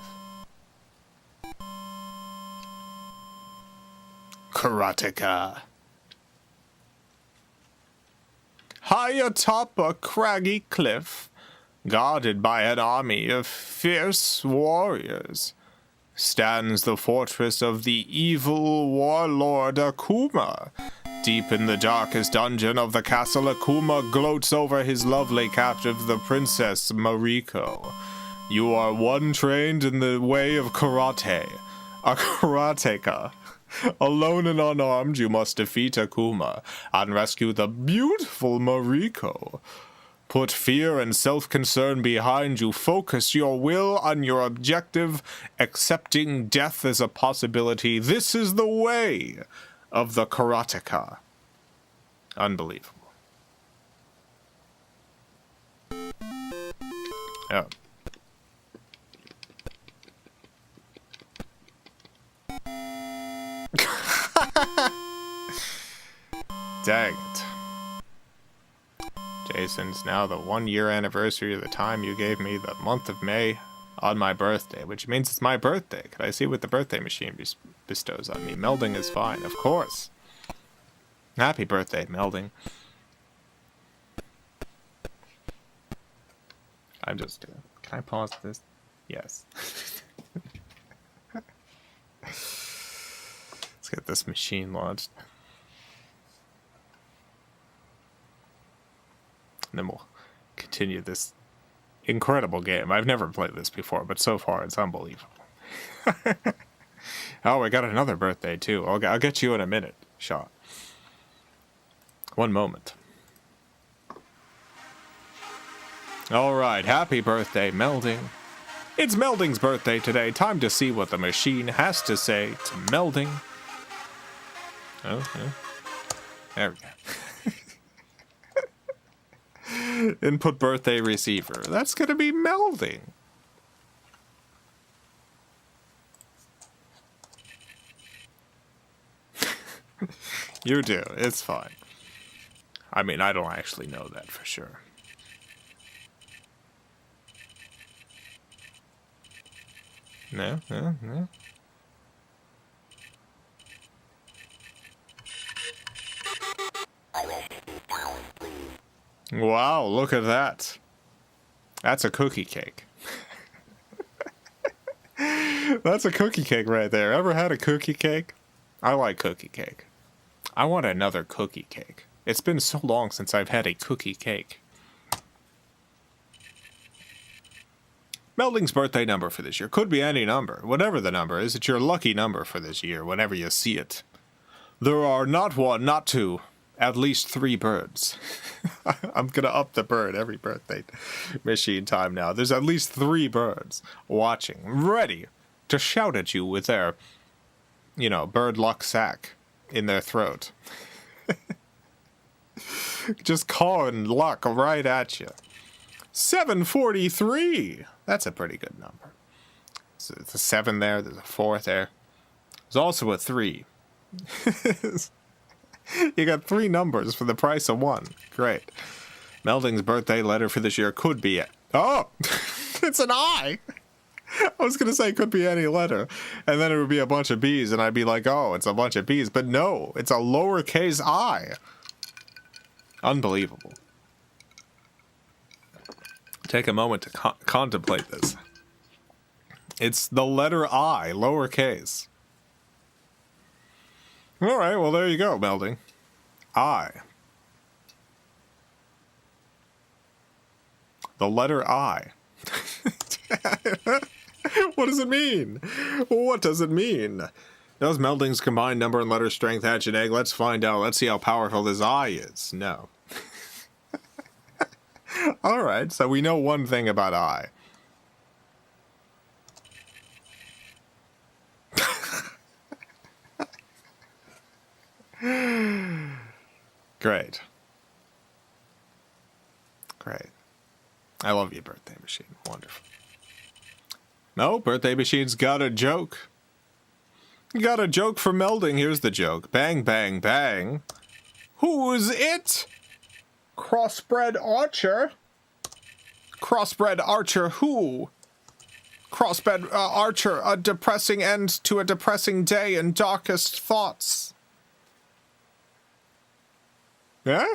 Karateka. High atop a craggy cliff, guarded by an army of fierce warriors, stands the fortress of the evil warlord Akuma. Deep in the darkest dungeon of the castle, Akuma gloats over his lovely captive, the Princess Mariko. You are one trained in the way of karate, a karateka. Alone and unarmed, you must defeat Akuma and rescue the beautiful Mariko. Put fear and self-concern behind you. Focus your will on your objective, accepting death as a possibility. This is the way of the karateka. Unbelievable. Oh. Dang it. Jason's now the 1-year anniversary of the time you gave me the month of May on my birthday, which means it's my birthday. Could I see what the birthday machine bestows on me? Melding is fine, of course. Happy birthday, Melding. I'm just... can I pause this? Yes. Let's get this machine launched. And then we'll continue this incredible game. I've never played this before, but so far it's unbelievable. Oh, I got another birthday too. I'll get you in a minute, Shaw. One moment. Alright, happy birthday, Melding. It's Melding's birthday today. Time to see what the machine has to say to Melding. Oh, yeah. There we go. Input birthday receiver. That's gonna be Melding. You do. It's fine. I mean, I don't actually know that for sure. No, no, no. Wow, look at that. That's a cookie cake. That's a cookie cake right there. Ever had a cookie cake? I like cookie cake. I want another cookie cake. It's been so long since I've had a cookie cake. Melding's birthday number for this year could be any number. Whatever the number is, it's your lucky number for this year whenever you see it. There are not one, not two, at least 3 birds. I'm gonna up the bird every birthday machine time now. There's at least 3 birds watching, ready to shout at you with their, bird luck sack in their throat. Just calling luck right at you. 743. That's a pretty good number. So there's a 7 there. There's a 4 there. There's also a 3. You got 3 numbers for the price of 1. Great. Melding's birthday letter for this year could be oh, it's an I. I was going to say it could be any letter. And then it would be a bunch of B's. And I'd be like, oh, it's a bunch of B's. But no, it's a lowercase I. Unbelievable. Take a moment to contemplate this. It's the letter I, lowercase. All right, well, there you go, Melding. I. The letter I. What does it mean? What does it mean? Does Melding's combined number and letter strength hatch an egg? Let's find out. Let's see how powerful this I is. No. All right, so we know one thing about I. Great. Great. I love you, birthday machine. Wonderful. No, birthday machine's got a joke. You got a joke for Melding. Here's the joke. Bang, bang, bang. Who's it? Crossbred Archer. Crossbred Archer who? Crossbred Archer, a depressing end to a depressing day and darkest thoughts. Yeah?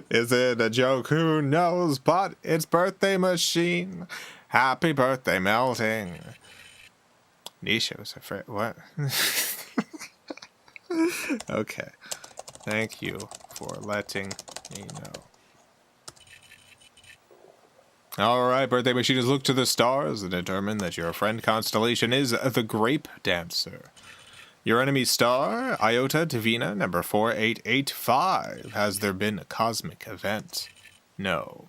Is it a joke? Who knows? But it's birthday machine. Happy birthday, Melding. Nisha was afraid. What? Okay. Thank you for letting me know. Alright, birthday machine has looked to the stars and determined that your friend constellation is the Grape Dancer. Your enemy star, Iota Divina, number 4885. Has there been a cosmic event? No.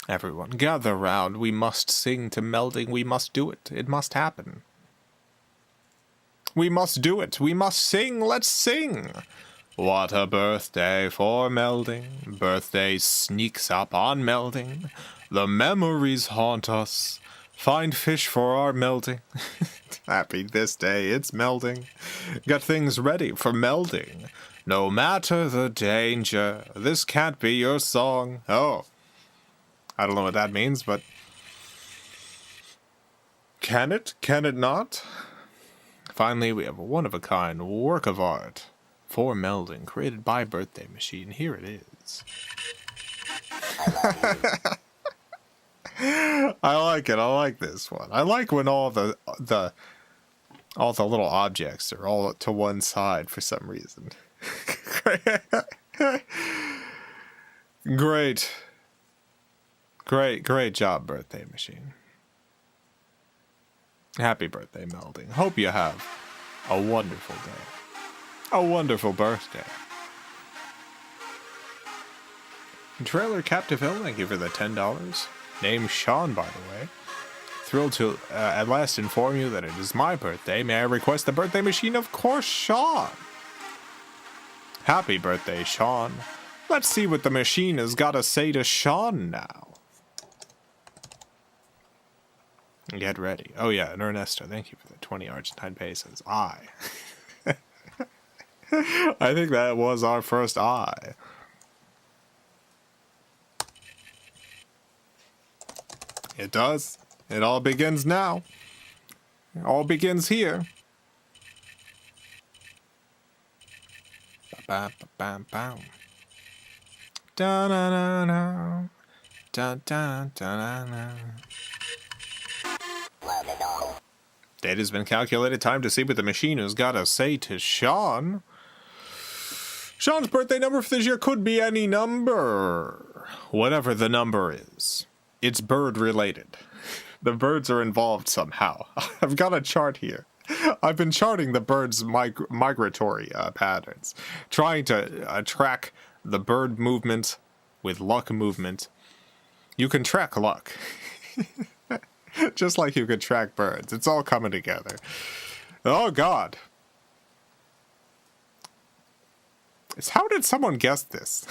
Everyone, gather round. We must sing to Melding. We must do it. It must happen. We must do it. We must sing. Let's sing. What a birthday for Melding. Birthday sneaks up on Melding. The memories haunt us. Find fish for our Melding. Happy this day, it's Melding. Got things ready for Melding. No matter the danger, this can't be your song. Oh. I don't know what that means, but... Can it? Can it not? Finally, we have a one-of-a-kind work of art for Melding, created by Birthday Machine. Here it is. I like it. I like this one. I like when all the little objects are all to one side for some reason. Great. Great job, Birthday Machine. Happy birthday, Melding. Hope you have a wonderful day. A wonderful birthday. Trailer Captiville, thank you for the $10. Name Sean, by the way. Thrilled to at last inform you that it is my birthday. May I request the birthday machine? Of course, Sean. Happy birthday, Sean. Let's see what the machine has got to say to Sean now. Get ready. Oh yeah, and Ernesto, thank you for the 20 Argentine pesos. I think that was our first I. It does. It all begins now. It all begins here. Ba-ba-ba-bam-bam. Da-na-na-na. Da-da-da-da-da. Data's been calculated. Time to see what the machine has got to say to Sean. Sean's birthday number for this year could be any number. Whatever the number is. It's bird related. The birds are involved somehow. I've got a chart here. I've been charting the birds' migratory patterns. Trying to track the bird movement with luck movement. You can track luck. Just like you could track birds. It's all coming together. Oh, God. How did someone guess this?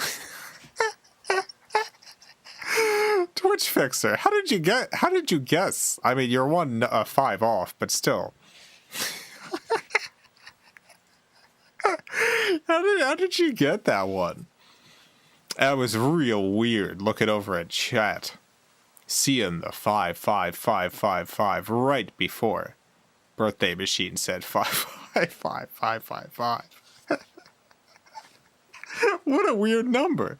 Twitch Fixer, how did you guess? I mean, you're 5 off, but still. How did you get that one? That was real weird looking over at chat. Seeing the 55555 right before Birthday Machine said 555555. What a weird number.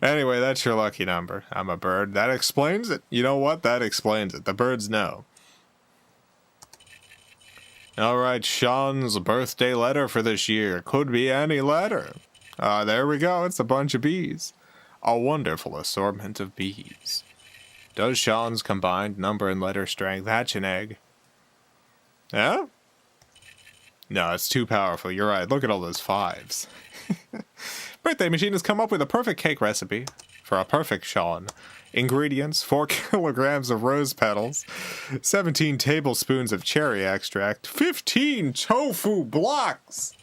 Anyway, that's your lucky number. I'm a bird. That explains it. You know what? That explains it. The birds know. Alright, Sean's birthday letter for this year. Could be any letter. There we go. It's a bunch of bees. A wonderful assortment of bees. Does Sean's combined number and letter strength hatch an egg? Yeah? No, it's too powerful. You're right. Look at all those 5s. Birthday Machine has come up with a perfect cake recipe for a perfect Sean. Ingredients: 4 kilograms of rose petals, 17 tablespoons of cherry extract, 15 tofu blocks,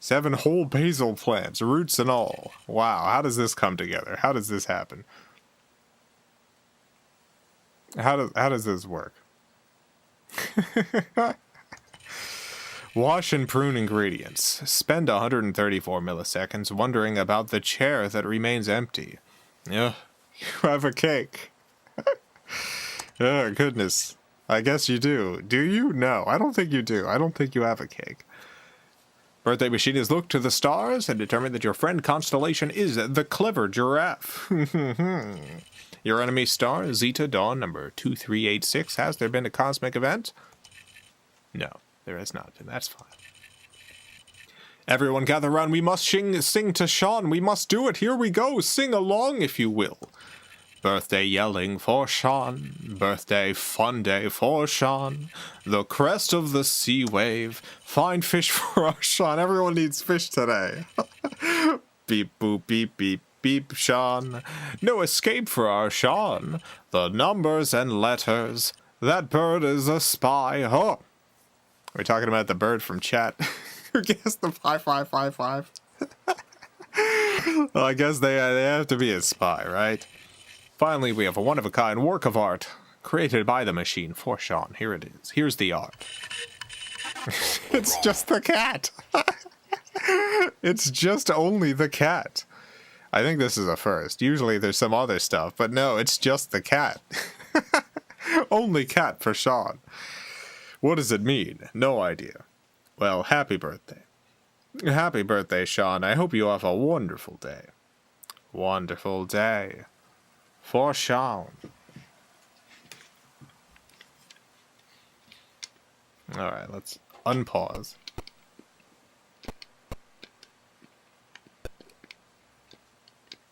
7 whole basil plants, roots and all. Wow, how does this come together? How does this happen? How does this work? Wash and prune ingredients. Spend 134 milliseconds wondering about the chair that remains empty. Ugh, you have a cake. Oh, goodness. I guess you do. Do you? No, I don't think you do. I don't think you have a cake. Birthday Machine has looked to the stars and determined that your friend constellation is the clever giraffe. Your enemy star, Zeta Dawn number 2386. Has there been a cosmic event? No. There has not been. That's fine. Everyone gather round. We must sing to Sean. We must do it. Here we go. Sing along, if you will. Birthday yelling for Sean. Birthday fun day for Sean. The crest of the sea wave. Find fish for our Sean. Everyone needs fish today. Beep, boop, beep, beep, beep, Sean. No escape for our Sean. The numbers and letters. That bird is a spy. Oh. We're talking about the bird from chat who guessed the 5555. Well, I guess they have to be a spy, right? Finally, we have a one-of-a-kind work of art created by the machine for Sean. Here it is. Here's the art. It's just the cat. It's just only the cat. I think this is a first. Usually there's some other stuff, but no, it's just the cat. Only cat for Sean. What does it mean? No idea. Well, happy birthday. Happy birthday, Sean. I hope you have a wonderful day. Wonderful day. For Sean. Alright, let's unpause.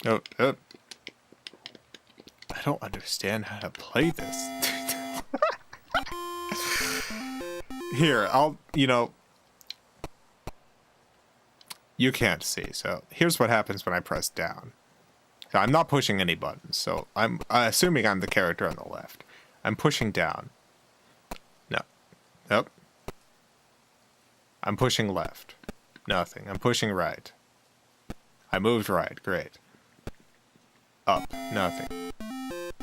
Oh. I don't understand how to play this. Here, you can't see, so here's what happens when I press down. So I'm not pushing any buttons, so I'm assuming I'm the character on the left. I'm pushing down. No. Nope. I'm pushing left. Nothing. I'm pushing right. I moved right. Great. Up. Nothing.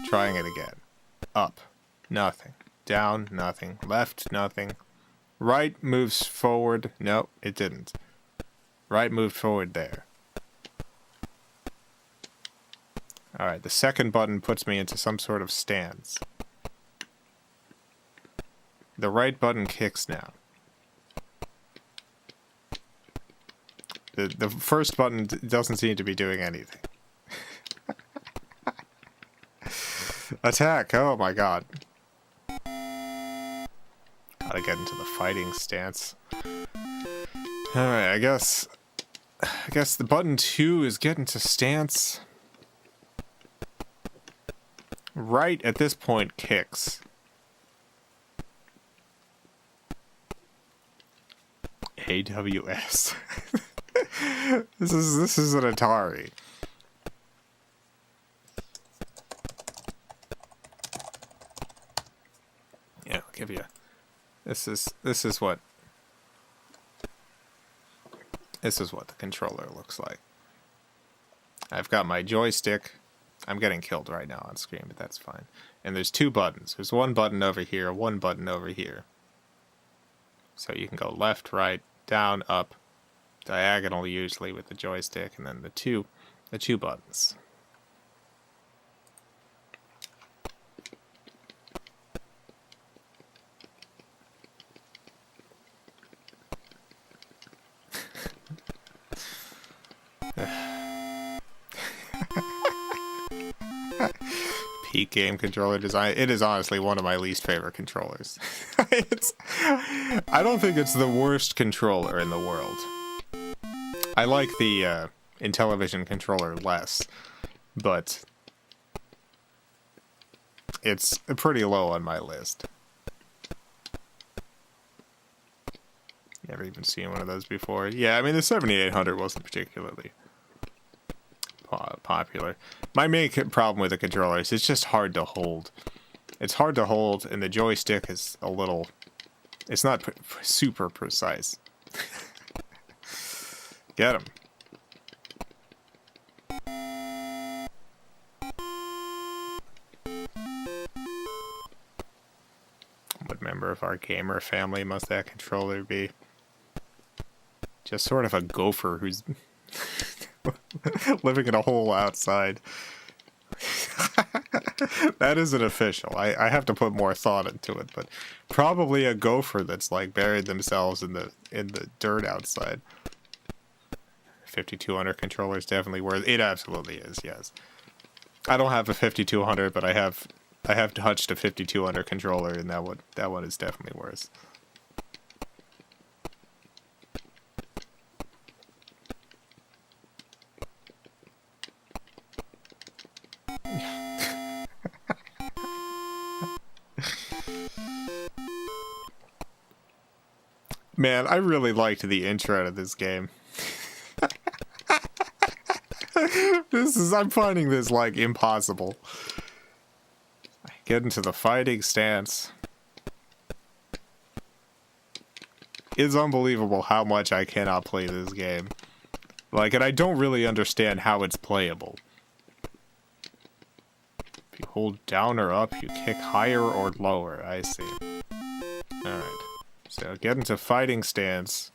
Trying it again. Up. Nothing. down, nothing. Left, nothing. Right moves forward. Nope, it didn't. Right moved forward there. Alright, the second button puts me into some sort of stance. The right button kicks now. The first button doesn't seem to be doing anything. Attack! Oh my god. Gotta get into the fighting stance. Alright, I guess the button 2 is getting to stance. Right at this point kicks. AWS. This is an Atari. Yeah, I'll give you. This is what the controller looks like. I've got my joystick. I'm getting killed right now on screen, but that's fine. And there's two buttons. There's one button over here, one button over here. So you can go left, right, down, up, diagonal usually with the joystick, and then the two buttons. Peak game controller design. It is honestly one of my least favorite controllers. I don't think it's the worst controller in the world. I like the Intellivision controller less, but it's pretty low on my list. Never even seen one of those before. Yeah, I mean the 7800 wasn't particularly popular. My main problem with the controller is it's just hard to hold. It's hard to hold, and the joystick is a little... It's not super precise. Get him. What member of our gamer family must that controller be? Just sort of a gopher who's living in a hole outside. That isn't official. I have to put more thought into it, but probably a gopher that's like buried themselves in the dirt outside. 5200 controller is definitely worth it. Absolutely is, yes. I don't have a 5200, but I have touched a 5200 controller, and that one is definitely worse. Man, I really liked the intro to this game. I'm finding this, like, impossible. I get into the fighting stance. It's unbelievable how much I cannot play this game. Like, and I don't really understand how it's playable. If you hold down or up, you kick higher or lower. I see. Alright. So, get into fighting stance.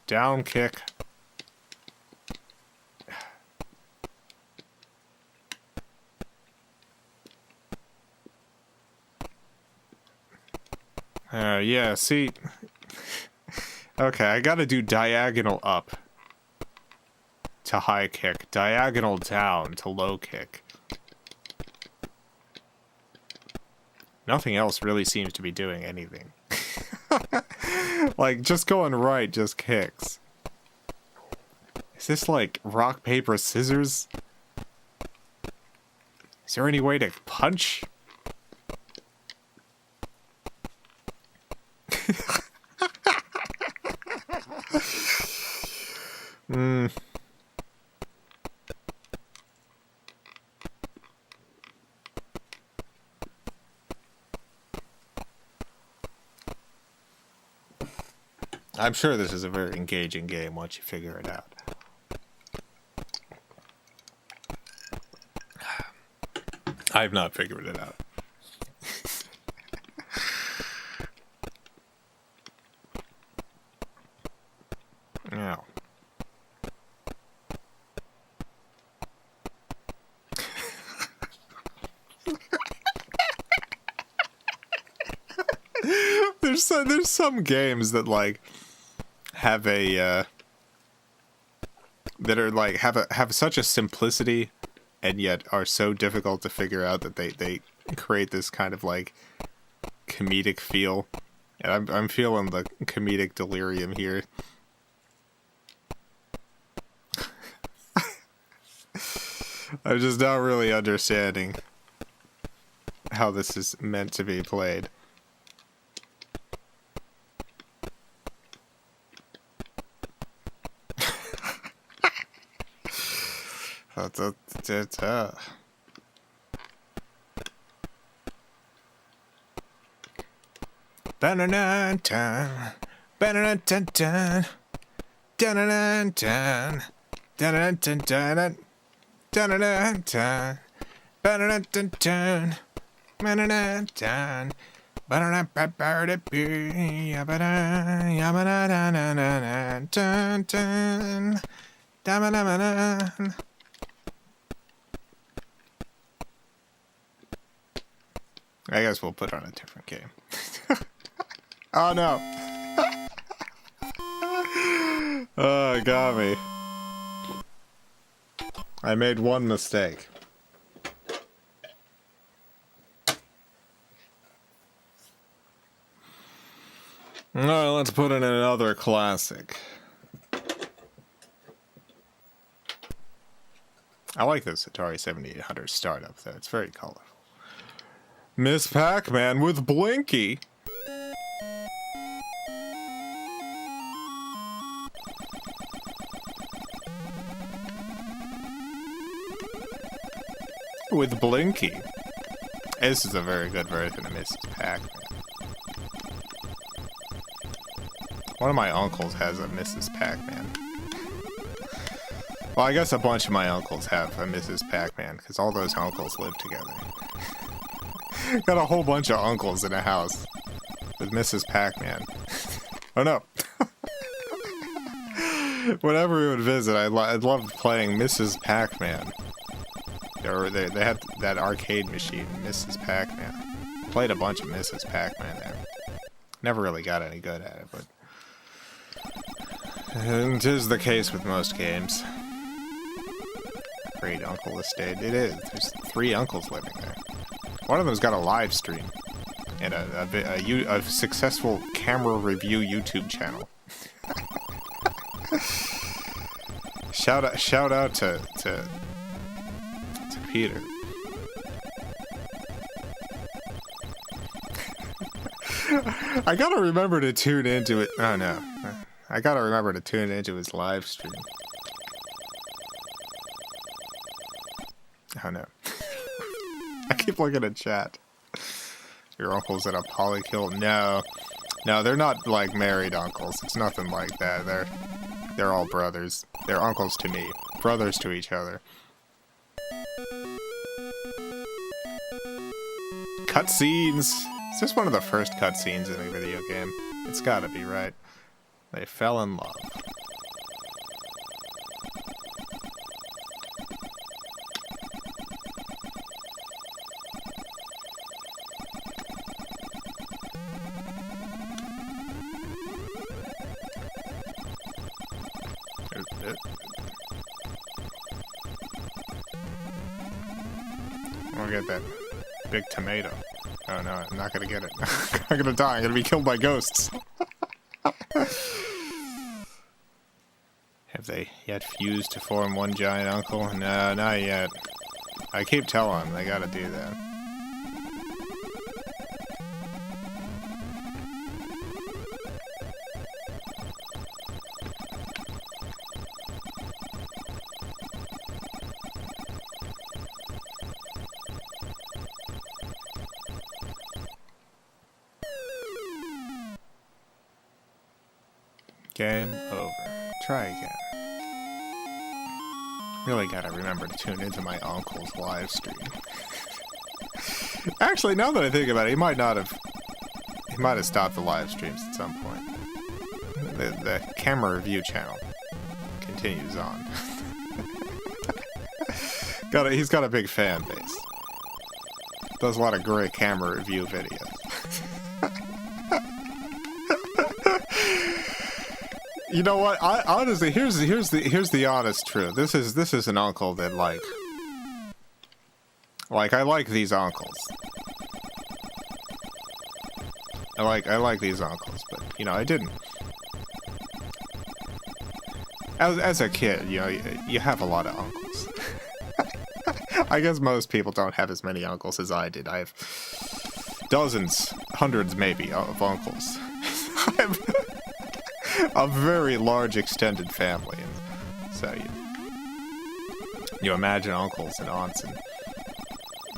Down kick. Yeah, see... Okay, I gotta do diagonal up to high kick, diagonal down to low kick. Nothing else really seems to be doing anything. Like, just going right just kicks. Is this like rock, paper, scissors? Is there any way to punch? I'm sure this is a very engaging game once you figure it out. I've not figured it out. there's some games that like have a that are like have such a simplicity and yet are so difficult to figure out that they create this kind of like comedic feel. And I'm feeling the comedic delirium here. I'm just not really understanding how this is meant to be played. I guess we'll put on a different game. Oh no. Oh, it got me. I made one mistake. Alright, let's put in another classic. I like this Atari 7800 startup though, it's very colorful. Miss Pac-Man with Blinky. With Blinky. This is a very good version of Mrs. Pac-Man. One of my uncles has a Mrs. Pac-Man. Well, I guess a bunch of my uncles have a Mrs. Pac-Man, because all those uncles live together. Got a whole bunch of uncles in a house with Mrs. Pac-Man. Oh no. Whenever we would visit, I loved playing Mrs. Pac-Man. They had that arcade machine, Mrs. Pac-Man. Played a bunch of Mrs. Pac-Man there. Never really got any good at it, but... it is the case with most games. Great uncle estate. It is. There's 3 uncles living there. One of them's got a live stream. And a successful camera review YouTube channel. Shout out to Peter. I gotta remember to tune into it. Oh no. I gotta remember to tune into his live stream. Oh no. I keep looking at chat. Your uncle's at a polykill? No. No, they're not like married uncles. It's nothing like that. They're all brothers. They're uncles to me. Brothers to each other. Cutscenes! Is this one of the first cutscenes in a video game? It's gotta be, right? They fell in love. I'll get that big tomato. Oh no, I'm not gonna get it. I'm gonna die. I'm gonna be killed by ghosts. Have they yet fused to form one giant uncle? No, not yet. I keep telling them they gotta do that. Game over. Try again. Really gotta remember to tune into my uncle's live stream. Actually, now that I think about it, he might have stopped the live streams at some point. The camera review channel continues on. He's got a big fan base. Does a lot of great camera review videos. You know what? I honestly, here's the honest truth. This is an uncle that like I like these uncles. I like these uncles, but you know I didn't. As a kid, you know, you have a lot of uncles. I guess most people don't have as many uncles as I did. I have dozens, hundreds maybe, of uncles. I have a very large extended family, and so you imagine uncles and aunts and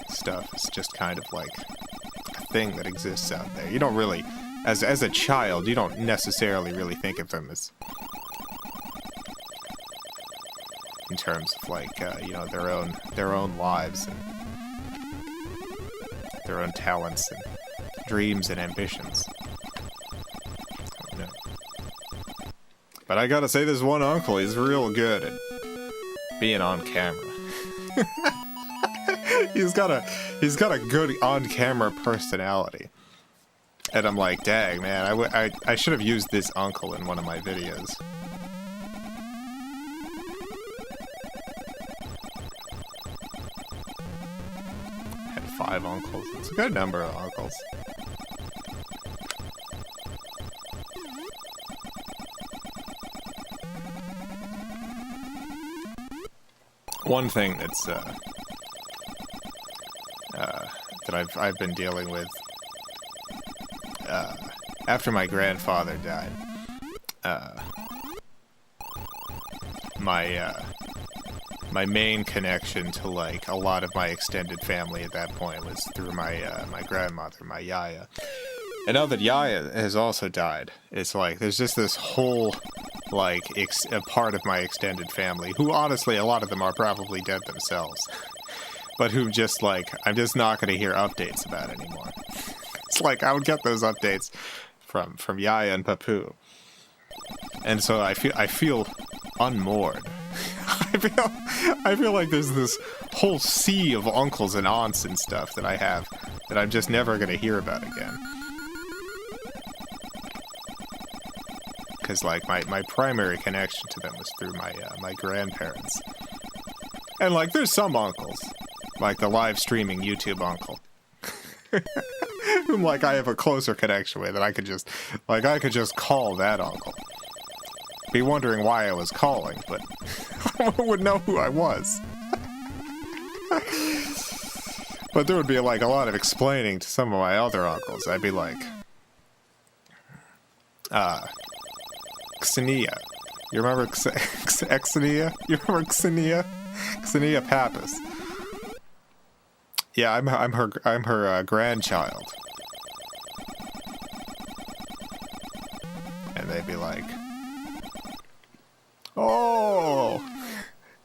stuff. It's just kind of like a thing that exists out there. You don't really, as a child, you don't necessarily really think of them as in terms of like you know, their own lives and their own talents and dreams and ambitions. No. But I gotta say, this one uncle, he's real good at being on camera. he's got a good on-camera personality, and I'm like, dang man, I should have used this uncle in one of my videos. Had 5 uncles. It's a good number of uncles. One thing that's that I've been dealing with after my grandfather died, my main connection to like a lot of my extended family at that point was through my my grandmother, my yaya. And now that yaya has also died, it's like there's just this whole like a part of my extended family who honestly a lot of them are probably dead themselves, but who just like I'm just not going to hear updates about anymore. It's like I would get those updates from Yaya and Papu, and so I feel unmoored. I feel like there's this whole sea of uncles and aunts and stuff that I have that I'm just never going to hear about again. Because like my primary connection to them was through my grandparents, and like there's some uncles, like the live streaming YouTube uncle, whom like I have a closer connection with, and I could just call that uncle. Be wondering why I was calling, but I would know who I was. But there would be like a lot of explaining to some of my other uncles. I'd be like, Xenia. You remember Xenia? You remember Xenia? Xenia Pappas. Yeah, I'm her grandchild. And they'd be like, "Oh,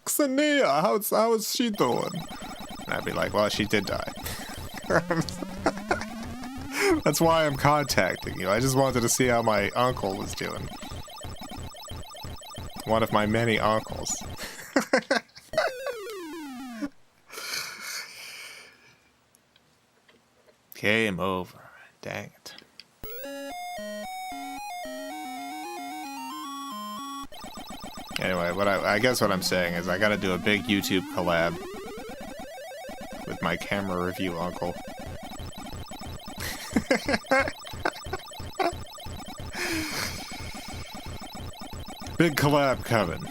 Xenia, how's she doing?" And I'd be like, "Well, she did die." That's why I'm contacting you. I just wanted to see how my uncle was doing. One of my many uncles. Game over. Dang it. Anyway, I guess what I'm saying is I gotta do a big YouTube collab with my camera review uncle. Big collab coming.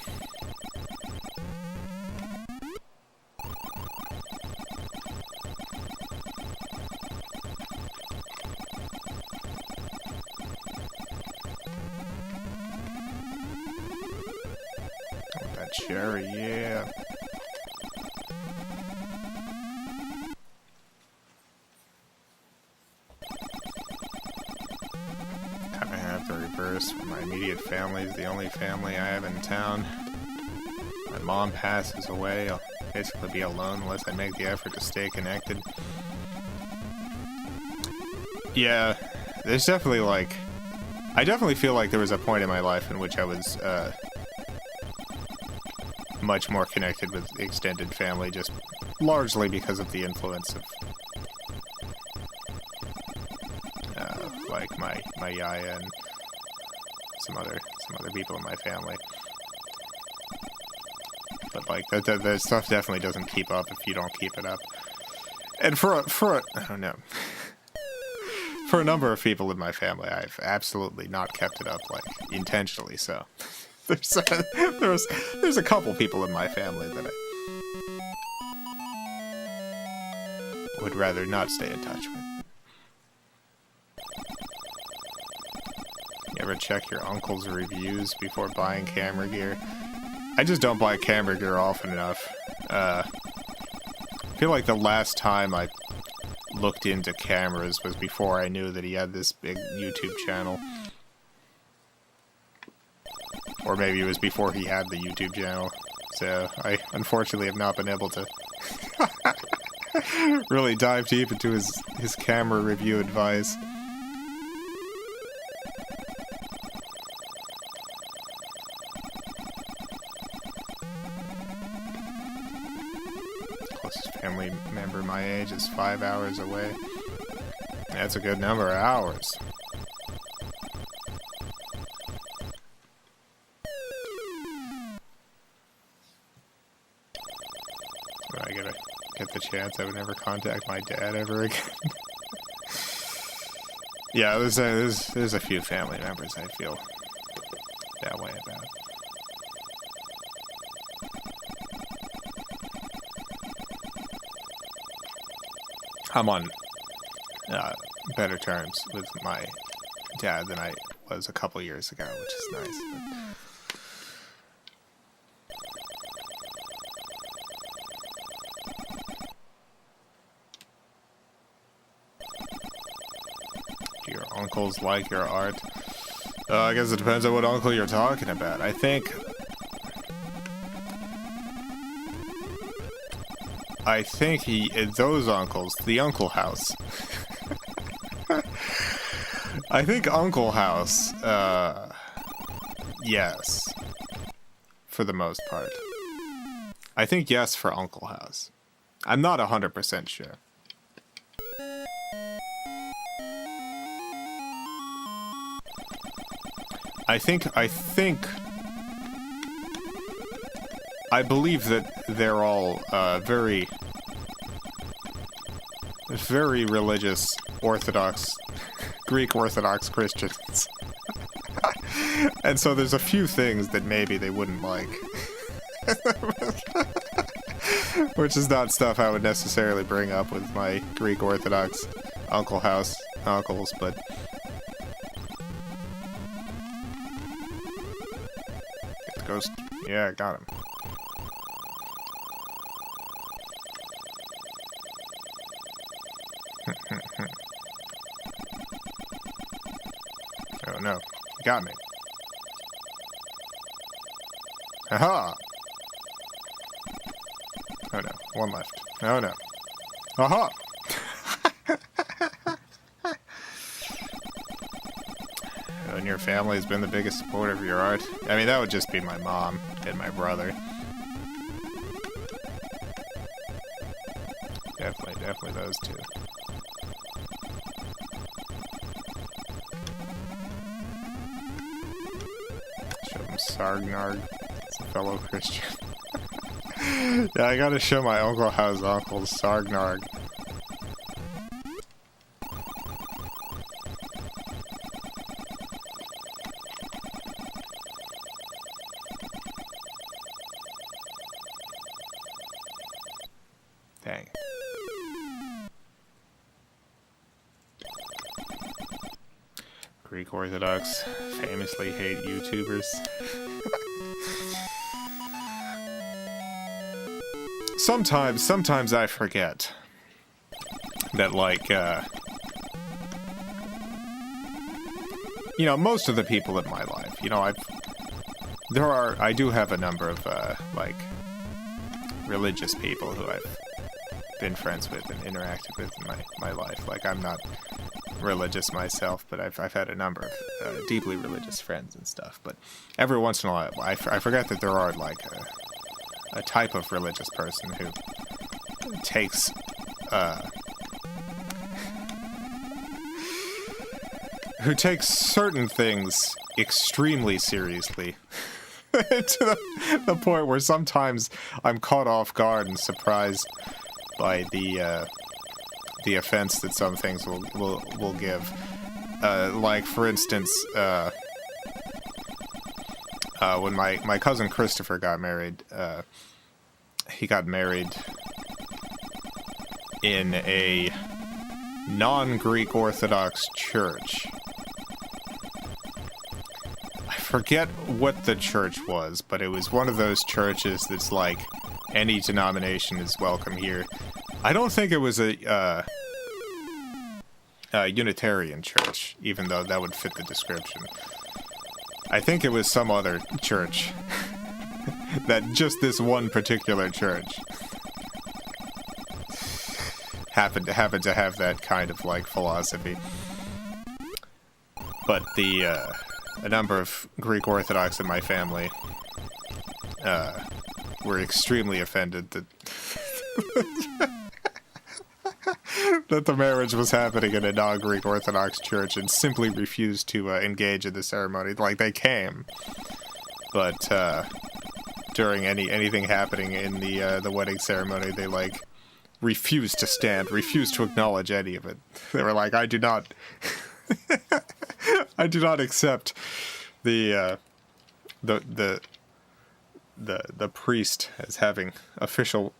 Oh, that cherry, yeah. Kinda have the reverse. My immediate family is the only family I have in town. My mom passes away. I'll basically be alone unless I make the effort to stay connected. Yeah, there's definitely like... I definitely feel like there was a point in my life in which I was much more connected with extended family, just largely because of the influence of like my yaya and some other people in my family. But like the stuff definitely doesn't keep up if you don't keep it up. And for I don't know. For a number of people in my family, I've absolutely not kept it up, like, intentionally so. There's a couple people in my family that I would rather not stay in touch with. You ever check your uncle's reviews before buying camera gear? I just don't buy camera gear often enough. I feel like the last time I looked into cameras was before I knew that he had this big YouTube channel. Or maybe it was before he had the YouTube channel. So I unfortunately have not been able to really dive deep into his camera review advice. Closest family member my age is 5 hours away. That's a good number of hours. I gotta get the chance I would never contact my dad ever again. Yeah, there's a few family members I feel that way about. I'm on better terms with my dad than I was a couple years ago, which is nice. But do your uncles like your art? I guess it depends on what uncle you're talking about. I think those uncles, the Uncle House. I think Uncle House, yes. For the most part. I think yes for Uncle House. I'm not 100% sure. I believe that they're all very religious Orthodox, Greek Orthodox Christians. And so there's a few things that maybe they wouldn't like. Which is not stuff I would necessarily bring up with my Greek Orthodox Uncle House uncles, but Ghost. Yeah, got him. Oh no, you got me. Aha! Oh no, one left. Oh no. Aha! And your family has been the biggest supporter of your art? I mean, that would just be my mom and my brother. Definitely those two. Show him Sargnarg. It's a fellow Christian. Yeah, I gotta show my Uncle House uncle Sargnarg. Dang it. Greek Orthodox famously hate YouTubers. Sometimes I forget that, like, you know, most of the people in my life, you know, I do have a number of, like, religious people who I've been friends with and interacted with in my life. Like, I'm not religious myself, but I've had a number of deeply religious friends and stuff. But every once in a while, I forget that there are, like, a type of religious person who takes certain things extremely seriously. To the point where sometimes I'm caught off guard and surprised by the offense that some things will give. Like, for instance, when my cousin Christopher got married, he got married in a non-Greek Orthodox church. I forget what the church was, but it was one of those churches that's like, any denomination is welcome here. I don't think it was a Unitarian church, even though that would fit the description. I think it was some other church. That just this one particular church happened to have that kind of, like, philosophy. But a number of Greek Orthodox in my family were extremely offended that that the marriage was happening in a non-Greek Orthodox church and simply refused to engage in the ceremony. Like, they came, but during anything happening in the wedding ceremony, they, like, refused to stand, refused to acknowledge any of it. They were like, I do not accept the priest as having official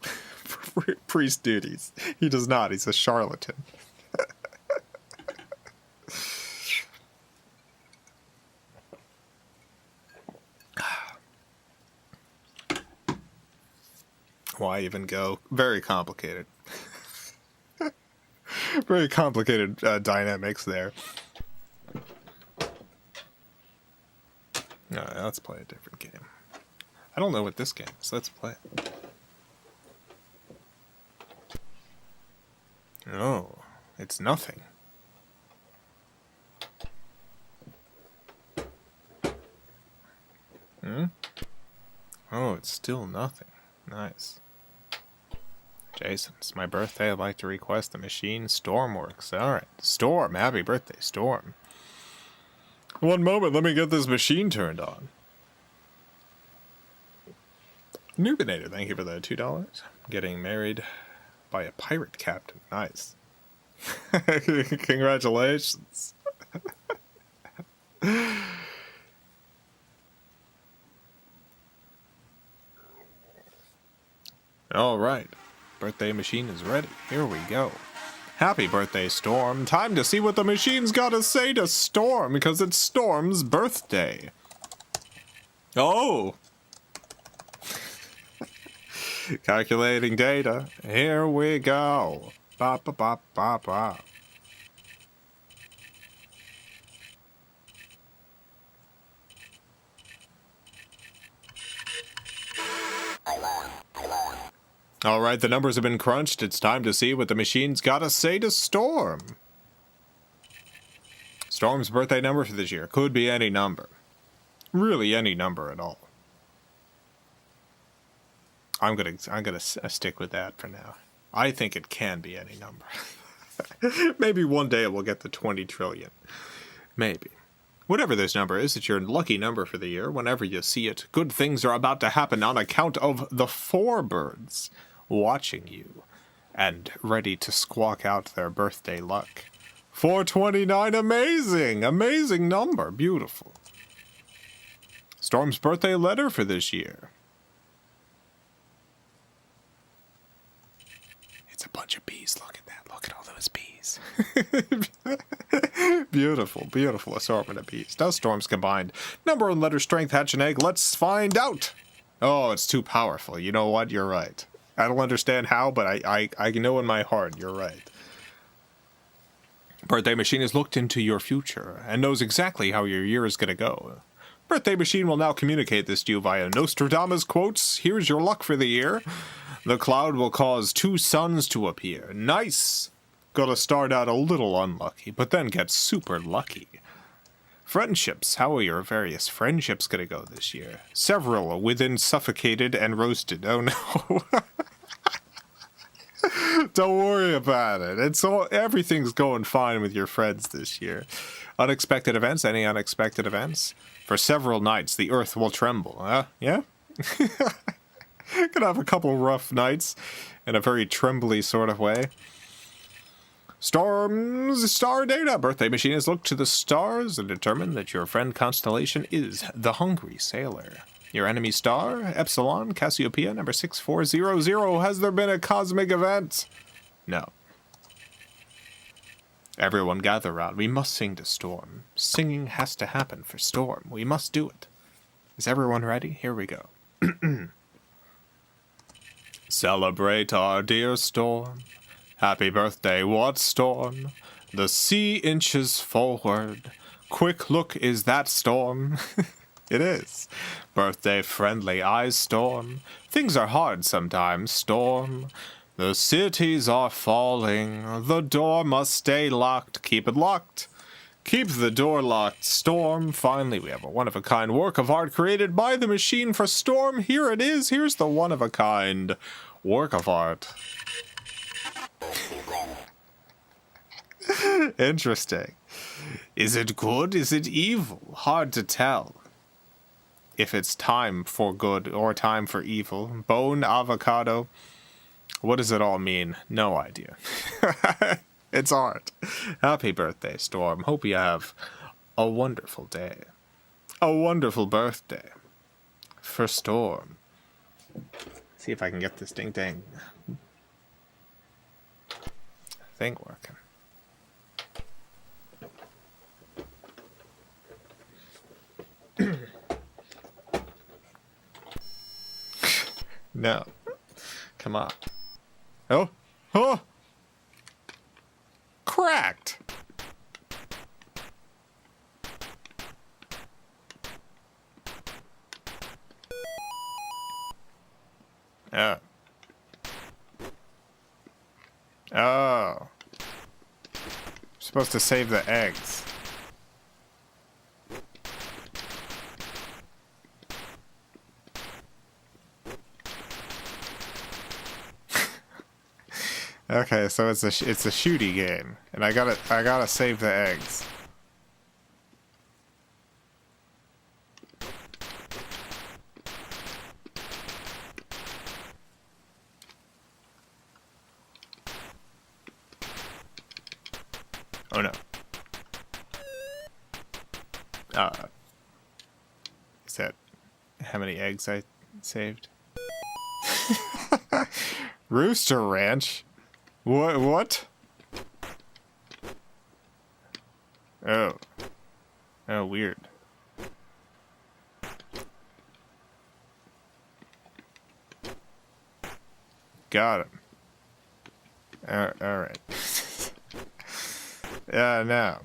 priest duties. He does not. He's a charlatan. Why even go? Very complicated. Very complicated dynamics there. Alright, let's play a different game. I don't know what this game is. Let's play it. Oh, it's nothing. Oh, it's still nothing. Nice. Jason, it's my birthday. I'd like to request the machine Stormworks. Alright. Storm, happy birthday, Storm. One moment, let me get this machine turned on. Nubinator, thank you for the $2. Getting married by a pirate captain. Nice. Congratulations. Alright. Birthday machine is ready. Here we go. Happy birthday, Storm. Time to see what the machine's gotta say to Storm, because it's Storm's birthday. Oh! Calculating data. Here we go. Ba ba ba ba ba. Alright, the numbers have been crunched. It's time to see what the machine's gotta say to Storm. Storm's birthday number for this year could be any number. Really, any number at all. I'm gonna stick with that for now. I think it can be any number. Maybe one day it will get to 20 trillion. Maybe. Whatever this number is, it's your lucky number for the year. Whenever you see it, good things are about to happen on account of the 4 birds watching you and ready to squawk out their birthday luck. 429, amazing! Amazing number, beautiful. Storm's birthday letter for this year. It's a bunch of bees. Look at that. Look at all those bees. Beautiful, beautiful assortment of bees. Does Storms combined? Number and letter strength, hatch an egg. Let's find out. Oh, it's too powerful. You know what? You're right. I don't understand how, but I know in my heart you're right. Birthday Machine has looked into your future and knows exactly how your year is going to go. Birthday Machine will now communicate this to you via Nostradamus quotes. Here's your luck for the year. The cloud will cause 2 suns to appear. Nice! Gotta start out a little unlucky, but then get super lucky. Friendships. How are your various friendships gonna go this year? Several within suffocated and roasted. Oh no. Don't worry about it. Everything's going fine with your friends this year. Unexpected events? Any unexpected events? For several nights, the earth will tremble. Yeah? Gonna have a couple rough nights in a very trembly sort of way. Storms, star data. Birthday machines look to the stars and determine that your friend constellation is the Hungry Sailor. Your enemy star, Epsilon, Cassiopeia, number 6400. Has there been a cosmic event? No. Everyone gather round. We must sing to Storm. Singing has to happen for Storm. We must do it. Is everyone ready? Here we go. Celebrate our dear Storm. Happy birthday, what Storm? The sea inches forward. Quick look, is that Storm? It is. Birthday friendly eyes, Storm. Things are hard sometimes, Storm. The cities are falling. The door must stay locked. Keep it locked. Keep the door locked, Storm. Finally, we have a one-of-a-kind work of art created by the machine for Storm. Here it is. Here's the one-of-a-kind work of art. Interesting. Is it good? Is it evil? Hard to tell. If it's time for good or time for evil. Bone, avocado. What does it all mean? No idea. It's art. Happy birthday, Storm. Hope you have a wonderful day. A wonderful birthday. For Storm. See if I can get this ding-dang thing working. No. Come on. Oh! Oh! Cracked! Oh. Oh. Supposed to save the eggs. Okay, so it's a shooty game, and I gotta save the eggs. Oh no. Is that how many eggs I saved? Rooster Ranch? What? Oh. Oh, weird. Got him. Alright. Yeah, no.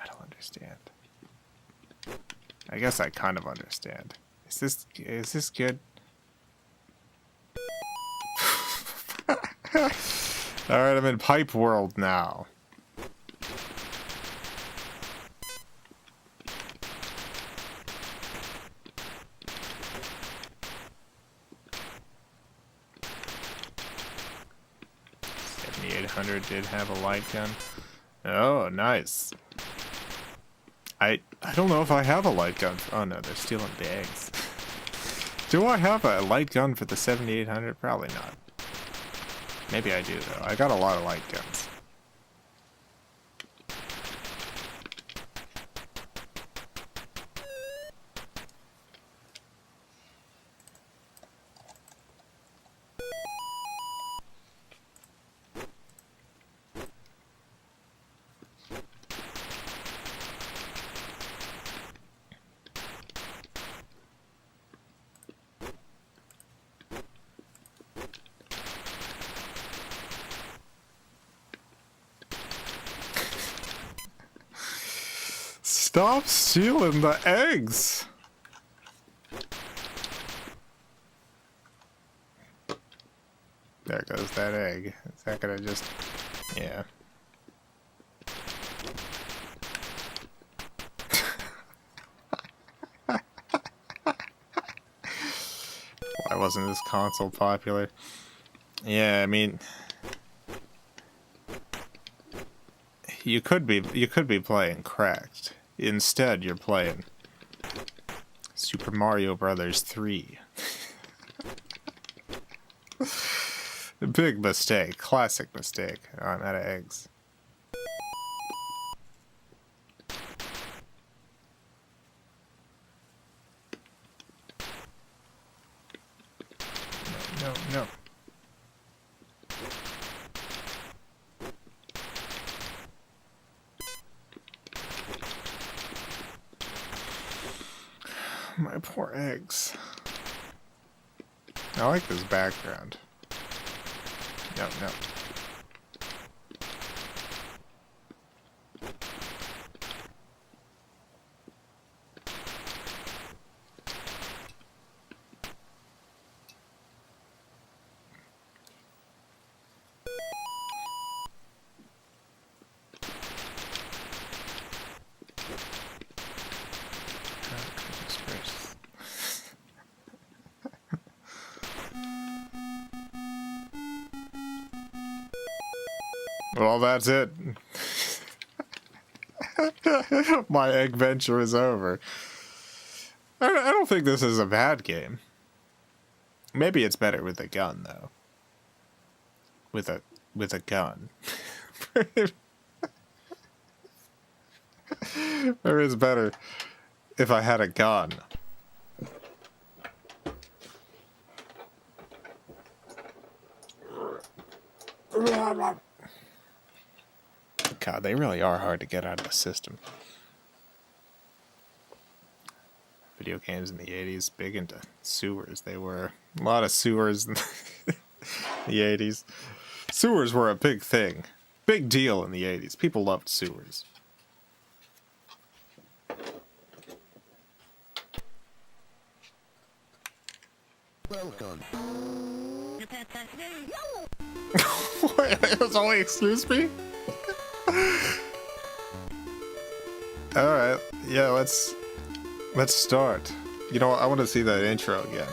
I don't understand. I guess I kind of understand. Is this good? Alright, I'm in pipe world now. Did have a light gun. Oh, nice. I don't know if I have a light gun. Oh no, they're stealing the eggs. Do I have a light gun for the 7800? Probably not. Maybe I do though. I got a lot of light guns. Stop stealing the eggs! There goes that egg. Is that gonna just... yeah. wasn't this console popular. Yeah, I mean, you could be playing Cracked. Instead, you're playing Super Mario Brothers 3. Big mistake, classic mistake. Oh, I'm out of eggs. No. My poor eggs. I like this background. No. Well, that's it. My egg venture is over. I don't think this is a bad game. Maybe it's better with a gun, though. With a gun. Maybe it's better if I had a gun. God, they really are hard to get out of the system. Video games in the 80s, big into sewers. They were a lot of sewers in the 80s. Sewers were a big thing. Big deal in the 80s. People loved sewers. Welcome. Wait, it was only excuse me? Alright, yeah, let's start. You know what, I want to see that intro again.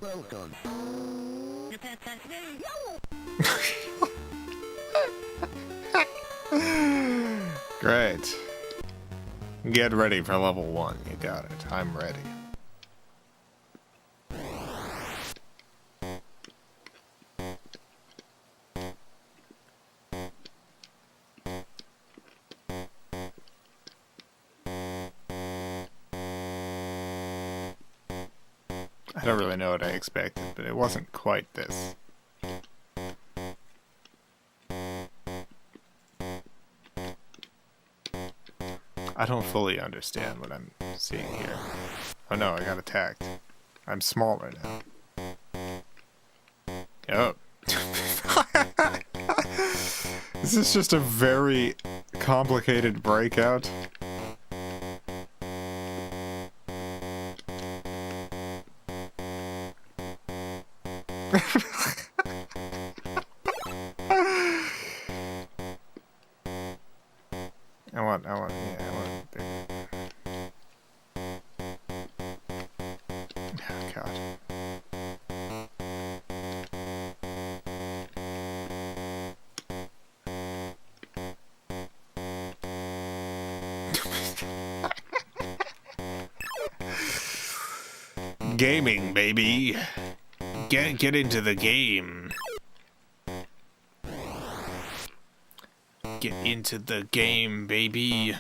Welcome. Great. Get ready for level 1. You got it. I'm ready. I don't really know what I expected, but it wasn't quite this. I don't fully understand what I'm seeing here. Oh no, I got attacked. I'm smaller now. Oh. This is just a very complicated breakout. I want oh, God. Gaming, baby. Get into the game. Get into the game, baby.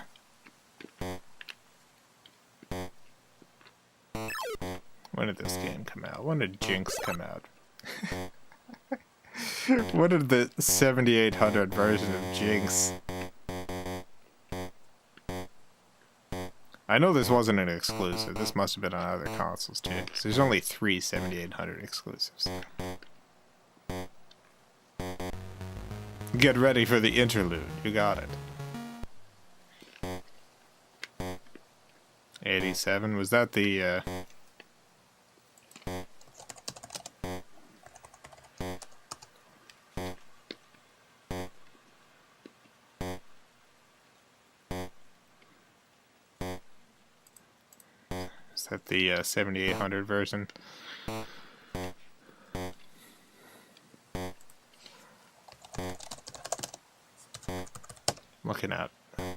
When did this game come out? When did Jinx come out? When did the 7800 version of Jinx? I know this wasn't an exclusive. This must have been on other consoles too. So there's only 3 7800 exclusives. Get ready for the interlude. You got it. 87. Was that the that the 7800 version? Looking at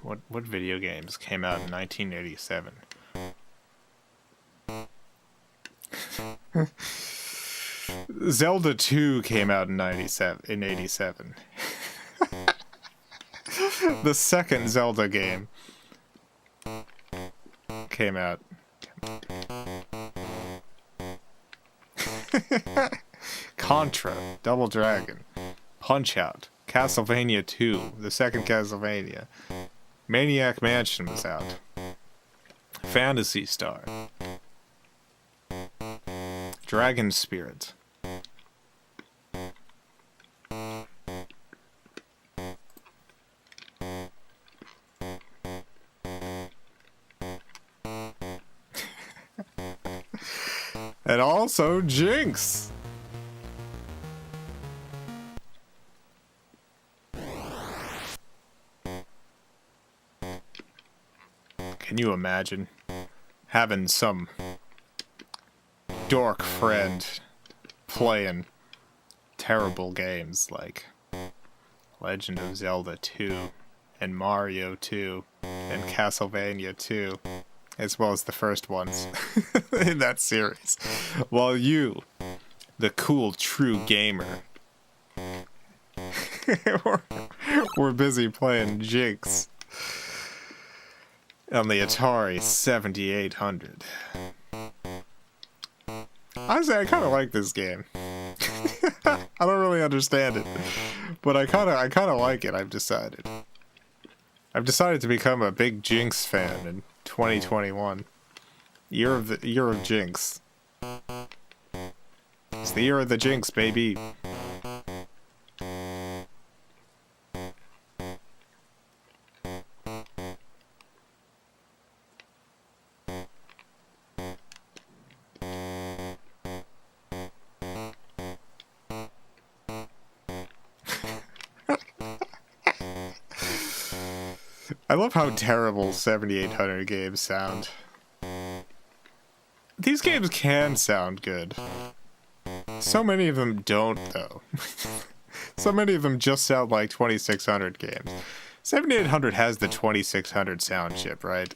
what video games came out in 1987. Zelda 2 came out in 87. The second Zelda game came out. Contra, Double Dragon, Punch-Out, Castlevania 2, the second Castlevania. Maniac Mansion was out. Phantasy Star. Dragon Spirit. And also Jinx. Can you imagine having some dork friend playing terrible games like Legend of Zelda 2 and Mario 2 and Castlevania 2, as well as the first ones in that series, while you, the cool true gamer, were busy playing Jinx on the Atari 7800. Honestly, I kind of like this game. I don't really understand it, but I kind of like it. I've decided to become a big Jinx fan in 2021. Year of Jinx. It's the year of the Jinx, baby. I love how terrible 7800 games sound. These games can sound good. So many of them don't, though. So many of them just sound like 2600 games. 7800 has the 2600 sound chip, right?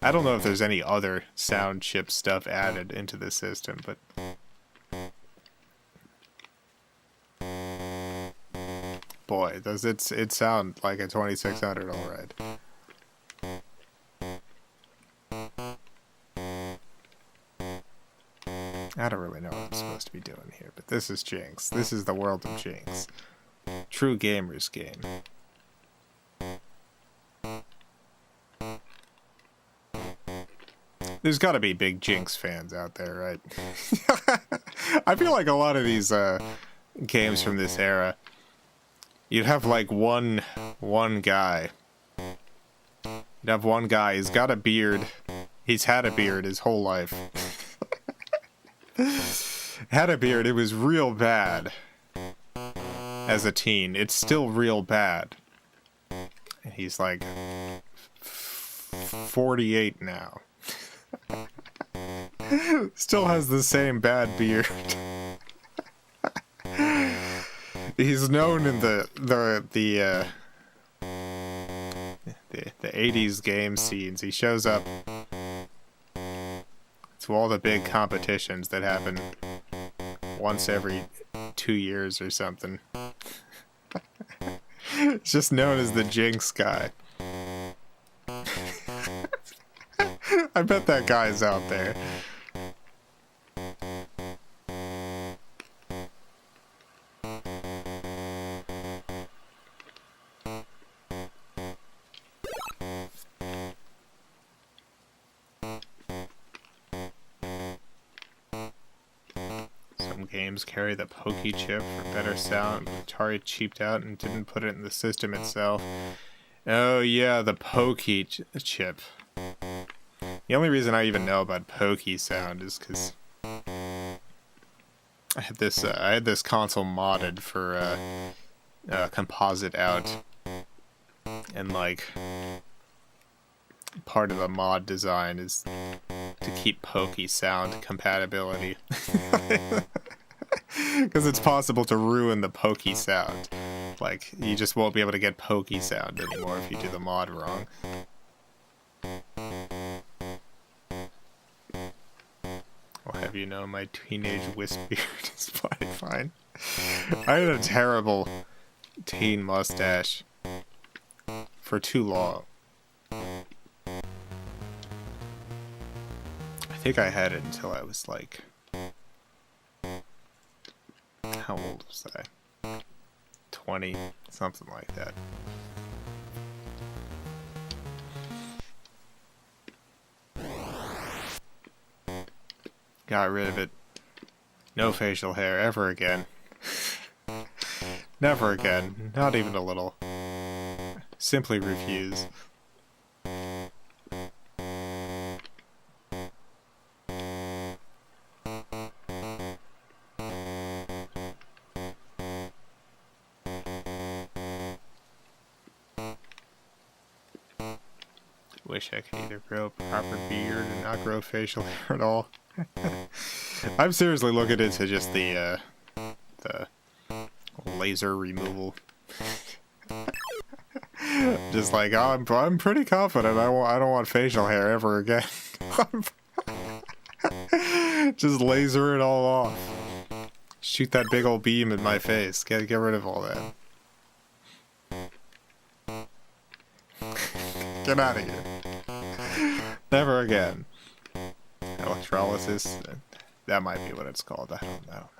I don't know if there's any other sound chip stuff added into the system, but... boy, does it sound like a 2600, alright. I don't really know what I'm supposed to be doing here, but this is Jinx. This is the world of Jinx. True gamer's game. There's gotta be big Jinx fans out there, right? I feel like a lot of these games from this era, you'd have like one guy. You'd have one guy, he's got a beard. He's had a beard his whole life. Had a beard, it was real bad. As a teen, it's still real bad. He's like 48 now. Still has the same bad beard. He's known in the 80s game scenes. He shows up to all the big competitions that happen once every 2 years or something. It's just known as the Jinx guy. I bet that guy's out there. Some games carry the Pokey chip for better sound, but Atari cheaped out and didn't put it in the system itself. Oh yeah, the Pokey chip. The only reason I even know about Pokey sound is because I had this console modded for composite out, and like part of the mod design is to keep pokey sound compatibility. Because it's possible to ruin the pokey sound. Like, you just won't be able to get pokey sound anymore if you do the mod wrong. I'll have you know my teenage wisp beard is fine. I had a terrible teen mustache for too long. I think I had it until I was like... How old was I? 20, something like that. Got rid of it. No facial hair ever again. Never again. Not even a little. Simply refuse. Wish I could either grow a proper beard and not grow facial hair at all. I'm seriously looking into just the laser removal. Just like, oh, I'm pretty confident I don't want facial hair ever again. Just laser it all off. Shoot that big old beam in my face. Get rid of all that. Get out of here. Never again. Electrolysis. That might be what it's called. I don't know.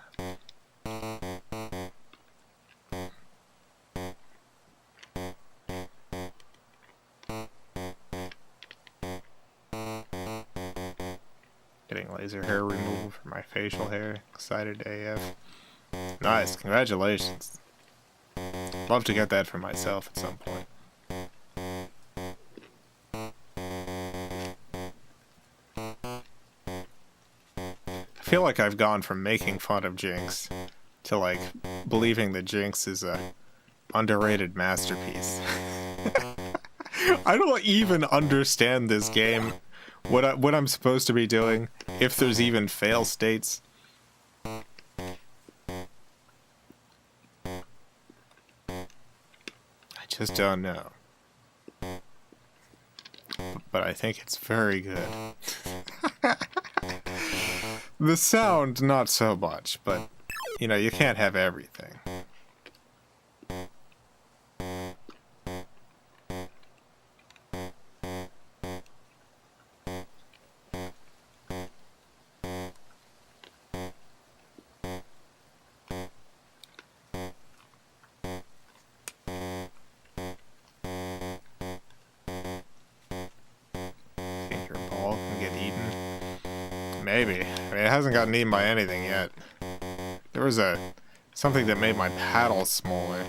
Getting laser hair removal for my facial hair. Excited AF. Nice. Congratulations. Love to get that for myself at some point. I feel like I've gone from making fun of Jinx to like believing that Jinx is a underrated masterpiece. I don't even understand this game. What I'm supposed to be doing, if there's even fail states. I just don't know. But I think it's very good. The sound, not so much, but, you know, you can't have everything. Maybe. I mean, it hasn't gotten eaten by anything yet. There was something that made my paddle smaller.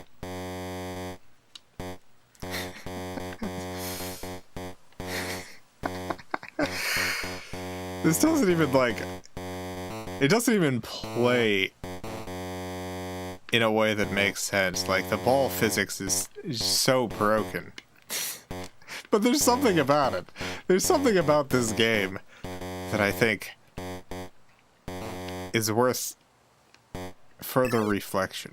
This doesn't even, like... It doesn't even play in a way that makes sense. Like, the ball physics is so broken. But there's something about it. There's something about this game that I think is worth further reflection.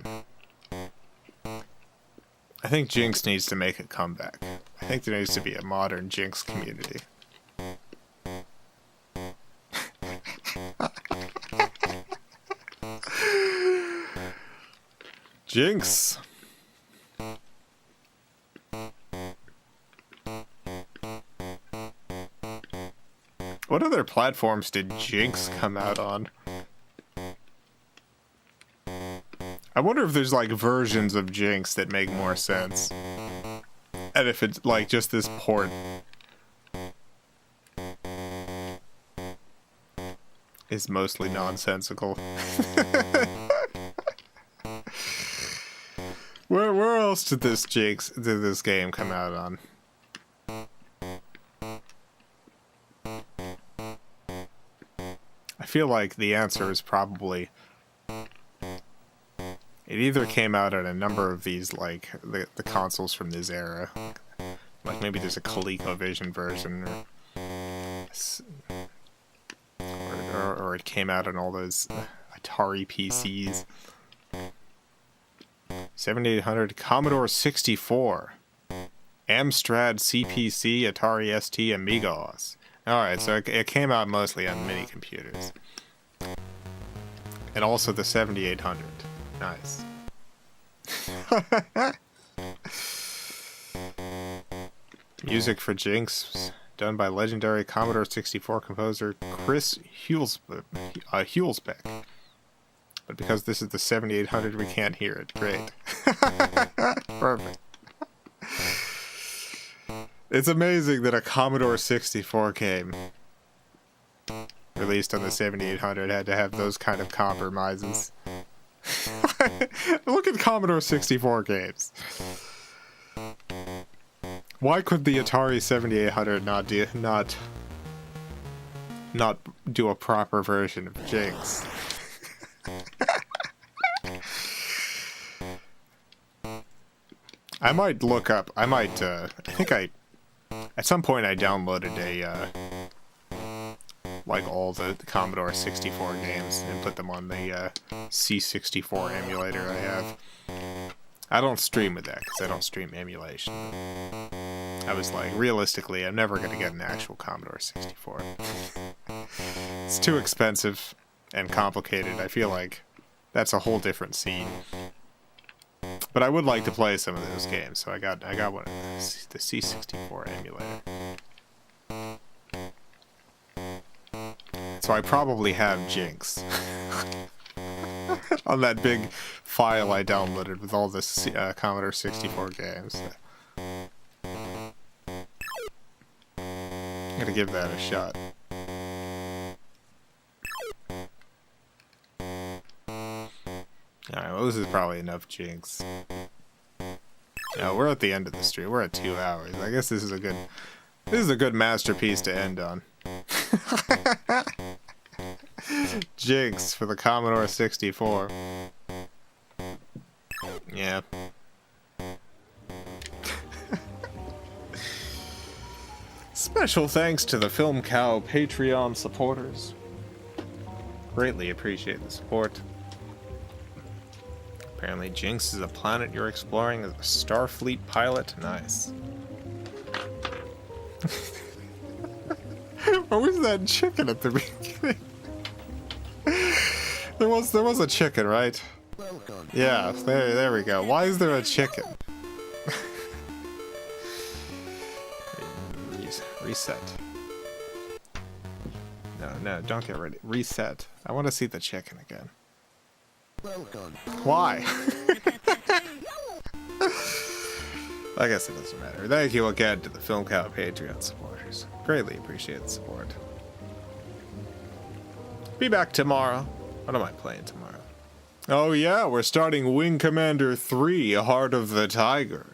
I think Jinx needs to make a comeback. I think there needs to be a modern Jinx community. Jinx! What other platforms did Jinx come out on? I wonder if there's like versions of Jinx that make more sense. And if it's like just this port is mostly nonsensical. Where else did this game come out on? I feel like the answer is probably it either came out on a number of these, like the consoles from this era, like maybe there's a ColecoVision version, or before it came out on all those Atari PCs. 7800, Commodore 64, Amstrad CPC, Atari ST, Amigos. Alright, so it came out mostly on mini computers. And also the 7800. Nice. Music for Jinx, done by legendary Commodore 64 composer Chris Hulsbeck. But because this is the 7800, we can't hear it. Great. Perfect. It's amazing that a Commodore 64 game released on the 7800 had to have those kind of compromises. Look at Commodore 64 games. Why could the Atari 7800 not do a proper version of Jinx? I might look up. I think at some point I downloaded like all the Commodore 64 games and put them on the C64 emulator I have. I don't stream with that because I don't stream emulation. I was like, realistically, I'm never going to get an actual Commodore 64. It's too expensive and complicated. I feel like that's a whole different scene. But I would like to play some of those games, so I got one of the C64 emulator. So I probably have Jinx on that big file I downloaded with all the Commodore 64 games. Gotta give that a shot. Alright, well this is probably enough Jinx. We're at the end of the stream. We're at 2 hours. I guess this is a good masterpiece to end on. Jinx for the Commodore 64. Yeah. Special thanks to the FilmCow Patreon supporters. Greatly appreciate the support. Apparently Jinx is a planet you're exploring as a Starfleet pilot. Nice. What was that chicken at the beginning? There was a chicken, right? Welcome. Yeah, there we go. Why is there a chicken? Reset. No, don't get ready. Reset. I want to see the chicken again. Welcome. Why? I guess it doesn't matter. Thank you again to the FilmCow Patreon supporters. Greatly appreciate the support. Be back tomorrow. What am I playing tomorrow? Oh yeah, we're starting Wing Commander 3, Heart of the Tiger,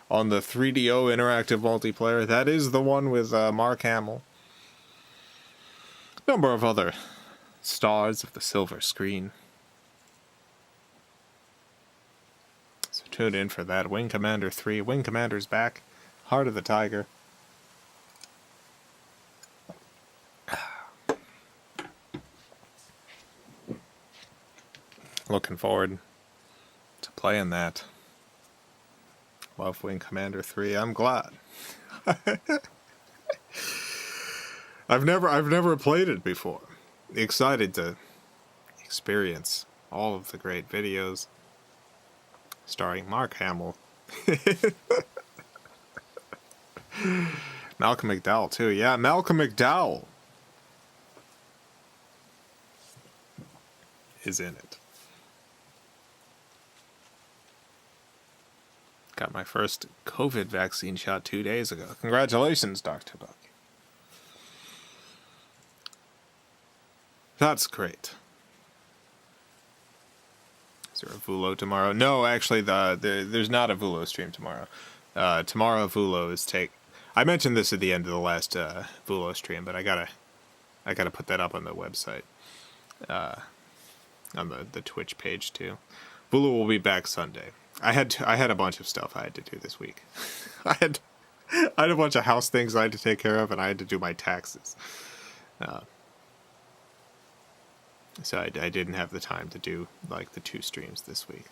on the 3DO interactive multiplayer. That is the one with Mark Hamill. Number of other stars of the silver screen. So tune in for that. Wing Commander 3. Wing Commander's back. Heart of the Tiger. Looking forward to playing that. Love Wing Commander 3. I'm glad. I've never played it before. Excited to experience all of the great videos starring Mark Hamill. Malcolm McDowell too. Yeah, Malcolm McDowell is in it. Got my first COVID vaccine shot 2 days ago. Congratulations, Dr. Buck. That's great. Is there a Vulo tomorrow? No, actually, there's not a Vulo stream tomorrow. Tomorrow Vulo is I mentioned this at the end of the last Vulo stream, but I gotta put that up on the website, on the Twitch page too. Vulo will be back Sunday. I had a bunch of stuff I had to do this week. I had a bunch of house things I had to take care of, and I had to do my taxes. So I didn't have the time to do like the 2 streams this week.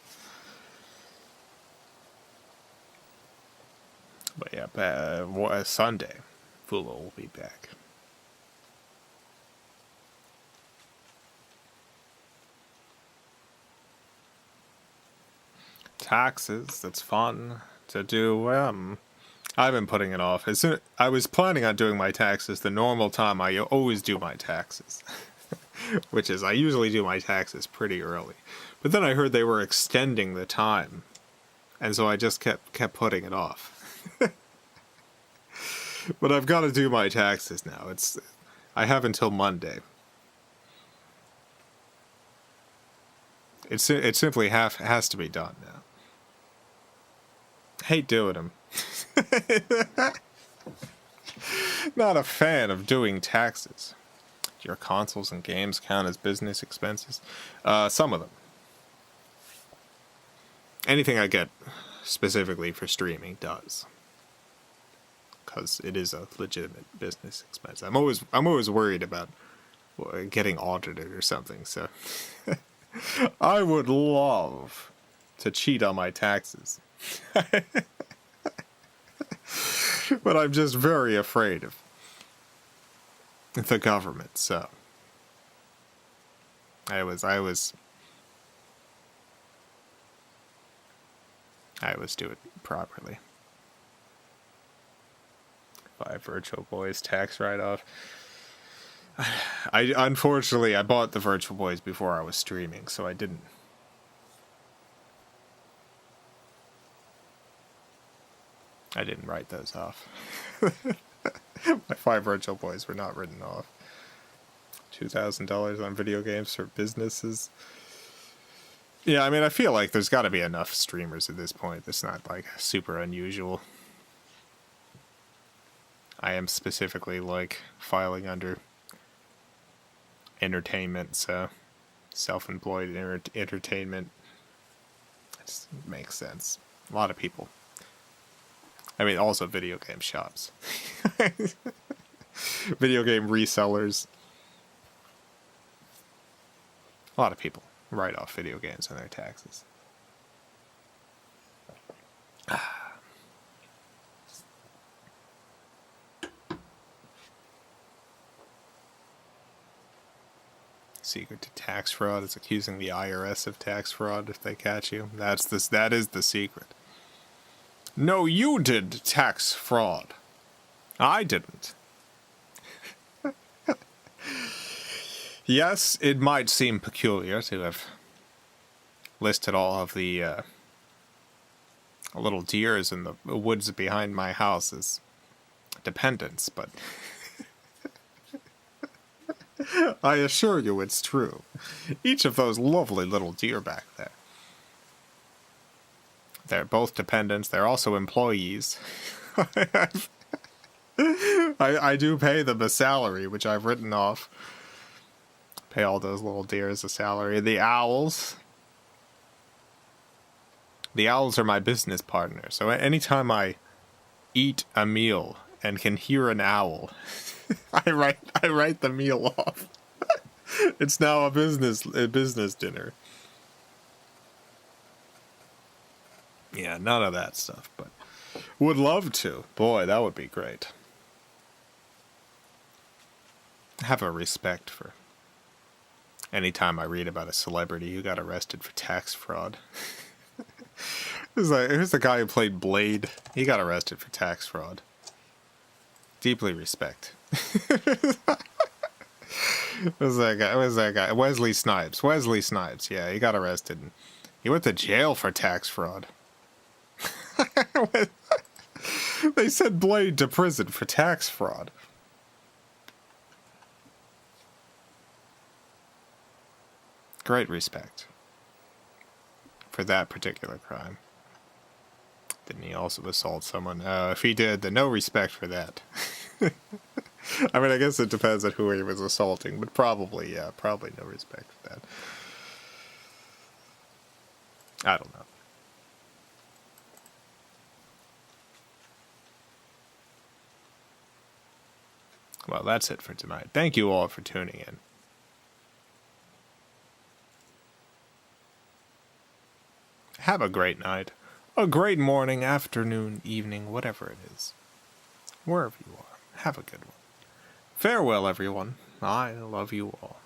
But yeah, Sunday, Fulo will be back. Taxes, that's fun to do. I've been putting it off. I was planning on doing my taxes the normal time I always do my taxes. Which is, I usually do my taxes pretty early. But then I heard they were extending the time. And so I just kept putting it off. But I've got to do my taxes now. I have until Monday. It simply has to be done now. Hate doing them. Not a fan of doing taxes. Do your consoles and games count as business expenses? Some of them. Anything I get specifically for streaming does. Because it is a legitimate business expense. I'm always worried about getting audited or something, so I would love to cheat on my taxes. But I'm just very afraid of the government, so I always do it properly. 5 Virtual Boys tax write-off. Unfortunately I bought the Virtual Boys before I was streaming, so I didn't write those off. My 5 Virtual Boys were not written off. $2,000 on video games for businesses. Yeah, I mean, I feel like there's got to be enough streamers at this point. It's not like super unusual. I am specifically like filing under entertainment, so self-employed entertainment. It just makes sense. A lot of people. I mean, also video game shops. Video game resellers. A lot of people write off video games on their taxes. Secret to tax fraud is accusing the IRS of tax fraud if they catch you. That is the secret. No, you did tax fraud. I didn't. Yes, it might seem peculiar to have listed all of the little deers in the woods behind my house as dependents, but I assure you it's true. Each of those lovely little deer back there. They're both dependents. They're also employees. I do pay them a salary, which I've written off. Pay all those little deers a salary. The owls. The owls are my business partner. So anytime I eat a meal and can hear an owl, I write the meal off. It's now a business dinner. Yeah, none of that stuff, but would love to. Boy, that would be great. Have a respect for anytime I read about a celebrity who got arrested for tax fraud. Here's the guy who played Blade. He got arrested for tax fraud. Deeply respect. Who's that guy? Wesley Snipes. Yeah, he got arrested. He went to jail for tax fraud. They sent Blade to prison for tax fraud. Great respect for that particular crime. Didn't he also assault someone? If he did, then no respect for that. I mean, I guess it depends on who he was assaulting, but probably no respect for that. I don't know. Well, that's it for tonight. Thank you all for tuning in. have a great night, a great morning, afternoon, evening, whatever it is. Wherever you are, have a good one. Farewell, everyone. I love you all.